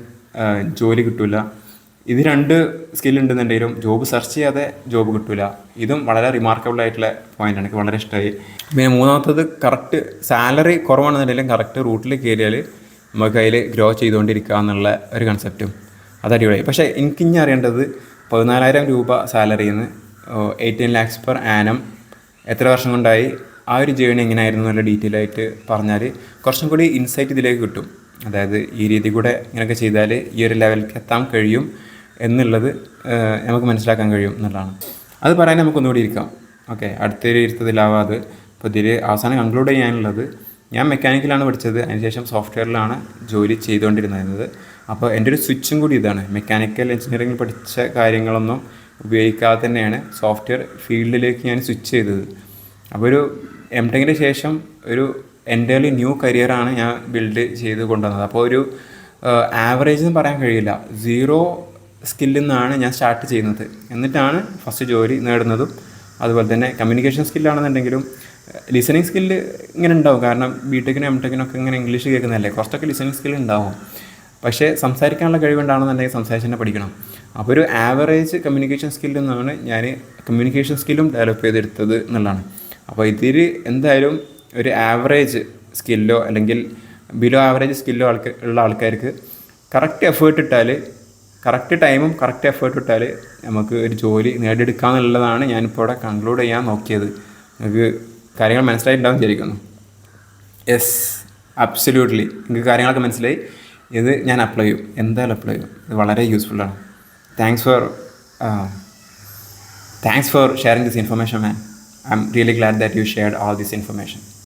ജോലി കിട്ടില്ല. ഇത് 2 സ്കില്ലുണ്ടെന്നുണ്ടെങ്കിലും ജോബ് സെർച്ച് ചെയ്യാതെ ജോബ് കിട്ടില്ല. ഇതും വളരെ റിമാർക്കബിൾ ആയിട്ടുള്ള പോയിൻ്റാണ്, എനിക്ക് വളരെ ഇഷ്ടമായി. പിന്നെ മൂന്നാമത്തത്, കറക്റ്റ് സാലറി കുറവാണെന്നുണ്ടെങ്കിലും കറക്റ്റ് റൂട്ടിൽ കയറിയാൽ നമുക്ക് അതിൽ ഗ്രോ ചെയ്തുകൊണ്ടിരിക്കുക എന്നുള്ള ഒരു കൺസെപ്റ്റും അത് അടിപൊളിയായി. പക്ഷേ എനിക്കിനി അറിയേണ്ടത് 14,000 രൂപ സാലറിയിൽ നിന്ന് 18 lakhs per annum എത്ര വർഷം കൊണ്ടായി, ആ ഒരു ജേണി എങ്ങനെയായിരുന്നു എന്നുള്ള ഡീറ്റെയിൽ ആയിട്ട് പറഞ്ഞാൽ കുറച്ചും കൂടി ഇൻസൈറ്റ് ഇതിലേക്ക് കിട്ടും. അതായത് ഈ രീതി കൂടെ ഇങ്ങനെയൊക്കെ ചെയ്താൽ ഈ ഒരു ലെവലിലേക്ക് എത്താൻ കഴിയും എന്നുള്ളത് നമുക്ക് മനസ്സിലാക്കാൻ കഴിയും എന്നുള്ളതാണ്. അത് പറയാൻ നമുക്കൊന്നുകൂടി ഇരിക്കാം. ഓക്കെ, അടുത്തൊരു ഇരുത്തത്തിലാവാതെ ഇപ്പോൾ ഇതിൽ അവസാനം കൺക്ലൂഡ് ചെയ്യാനുള്ളത്, ഞാൻ മെക്കാനിക്കലാണ് പഠിച്ചത്, അതിനുശേഷം സോഫ്റ്റ്വെയറിലാണ് ജോലി ചെയ്തുകൊണ്ടിരുന്നത്. അപ്പോൾ എൻ്റെ ഒരു സ്വിച്ചും കൂടി ഇതാണ്. മെക്കാനിക്കൽ എഞ്ചിനീയറിംഗിൽ പഠിച്ച കാര്യങ്ങളൊന്നും ഉപയോഗിക്കാതെ തന്നെയാണ് സോഫ്റ്റ്വെയർ ഫീൽഡിലേക്ക് ഞാൻ സ്വിച്ച് ചെയ്തത്. അപ്പോൾ ഒരു എംടെക്കിന് ശേഷം ഒരു എൻ്റയർലി ന്യൂ കരിയറാണ് ഞാൻ ബിൽഡ് ചെയ്ത് കൊണ്ടുവന്നത്. അപ്പോൾ ഒരു ആവറേജ് എന്ന് പറയാൻ കഴിയില്ല, 0 സ്കില്ലിൽ നിന്നാണ് ഞാൻ സ്റ്റാർട്ട് ചെയ്യുന്നത്. എന്നിട്ടാണ് ഫസ്റ്റ് ജോലി നേടുന്നതും. അതുപോലെ തന്നെ കമ്മ്യൂണിക്കേഷൻ സ്കില്ലാണെന്നുണ്ടെങ്കിലും ലിസണിങ് സ്കില്ല് ഇങ്ങനെ ഉണ്ടാവും. കാരണം ബിടെക്കിനും എംടെക്കിനൊക്കെ ഇങ്ങനെ ഇംഗ്ലീഷ് കേൾക്കുന്നതല്ലേ, കുറച്ചൊക്കെ ലിസണിങ് സ്കിൽ ഉണ്ടാവും. പക്ഷേ സംസാരിക്കാനുള്ള കഴിവുണ്ടാണെന്നുണ്ടെങ്കിൽ സംസാരിച്ച് തന്നെ പഠിക്കണം. അപ്പോൾ ഒരു ആവറേജ് കമ്മ്യൂണിക്കേഷൻ സ്കില്ലിൽ നിന്നാണ് ഞാൻ കമ്മ്യൂണിക്കേഷൻ സ്കില്ലും ഡെവലപ്പ് ചെയ്തെടുത്തത് എന്നുള്ളതാണ്. അപ്പോൾ ഇതിൽ എന്തായാലും ഒരു ആവറേജ് സ്കില്ലോ അല്ലെങ്കിൽ ബിലോ ആവറേജ് സ്കില്ലോ ഉള്ള ആൾക്കാർക്ക് കറക്റ്റ് എഫേർട്ട് ഇട്ടാൽ, കറക്റ്റ് ടൈമും കറക്റ്റ് എഫേർട്ട് ഇട്ടാൽ നമുക്ക് ഒരു ജോലി നേടിയെടുക്കാമെന്നുള്ളതാണ് ഞാനിപ്പോൾ ഇവിടെ കൺക്ലൂഡ് ചെയ്യാൻ നോക്കിയത്. നിങ്ങൾക്ക് കാര്യങ്ങൾ മനസ്സിലായിട്ടുണ്ടാവും വിചാരിക്കുന്നു. യെസ്, അബ്സല്യൂട്ട്ലി നിങ്ങൾക്ക് കാര്യങ്ങളൊക്കെ മനസ്സിലായി. ഇത് ഞാൻ അപ്ലൈ ചെയ്യും, എന്തായാലും അപ്ലൈ ചെയ്യും. ഇത് വളരെ യൂസ്ഫുള്ളാണ്. Thanks for sharing this information man. I am really glad that you shared all this information.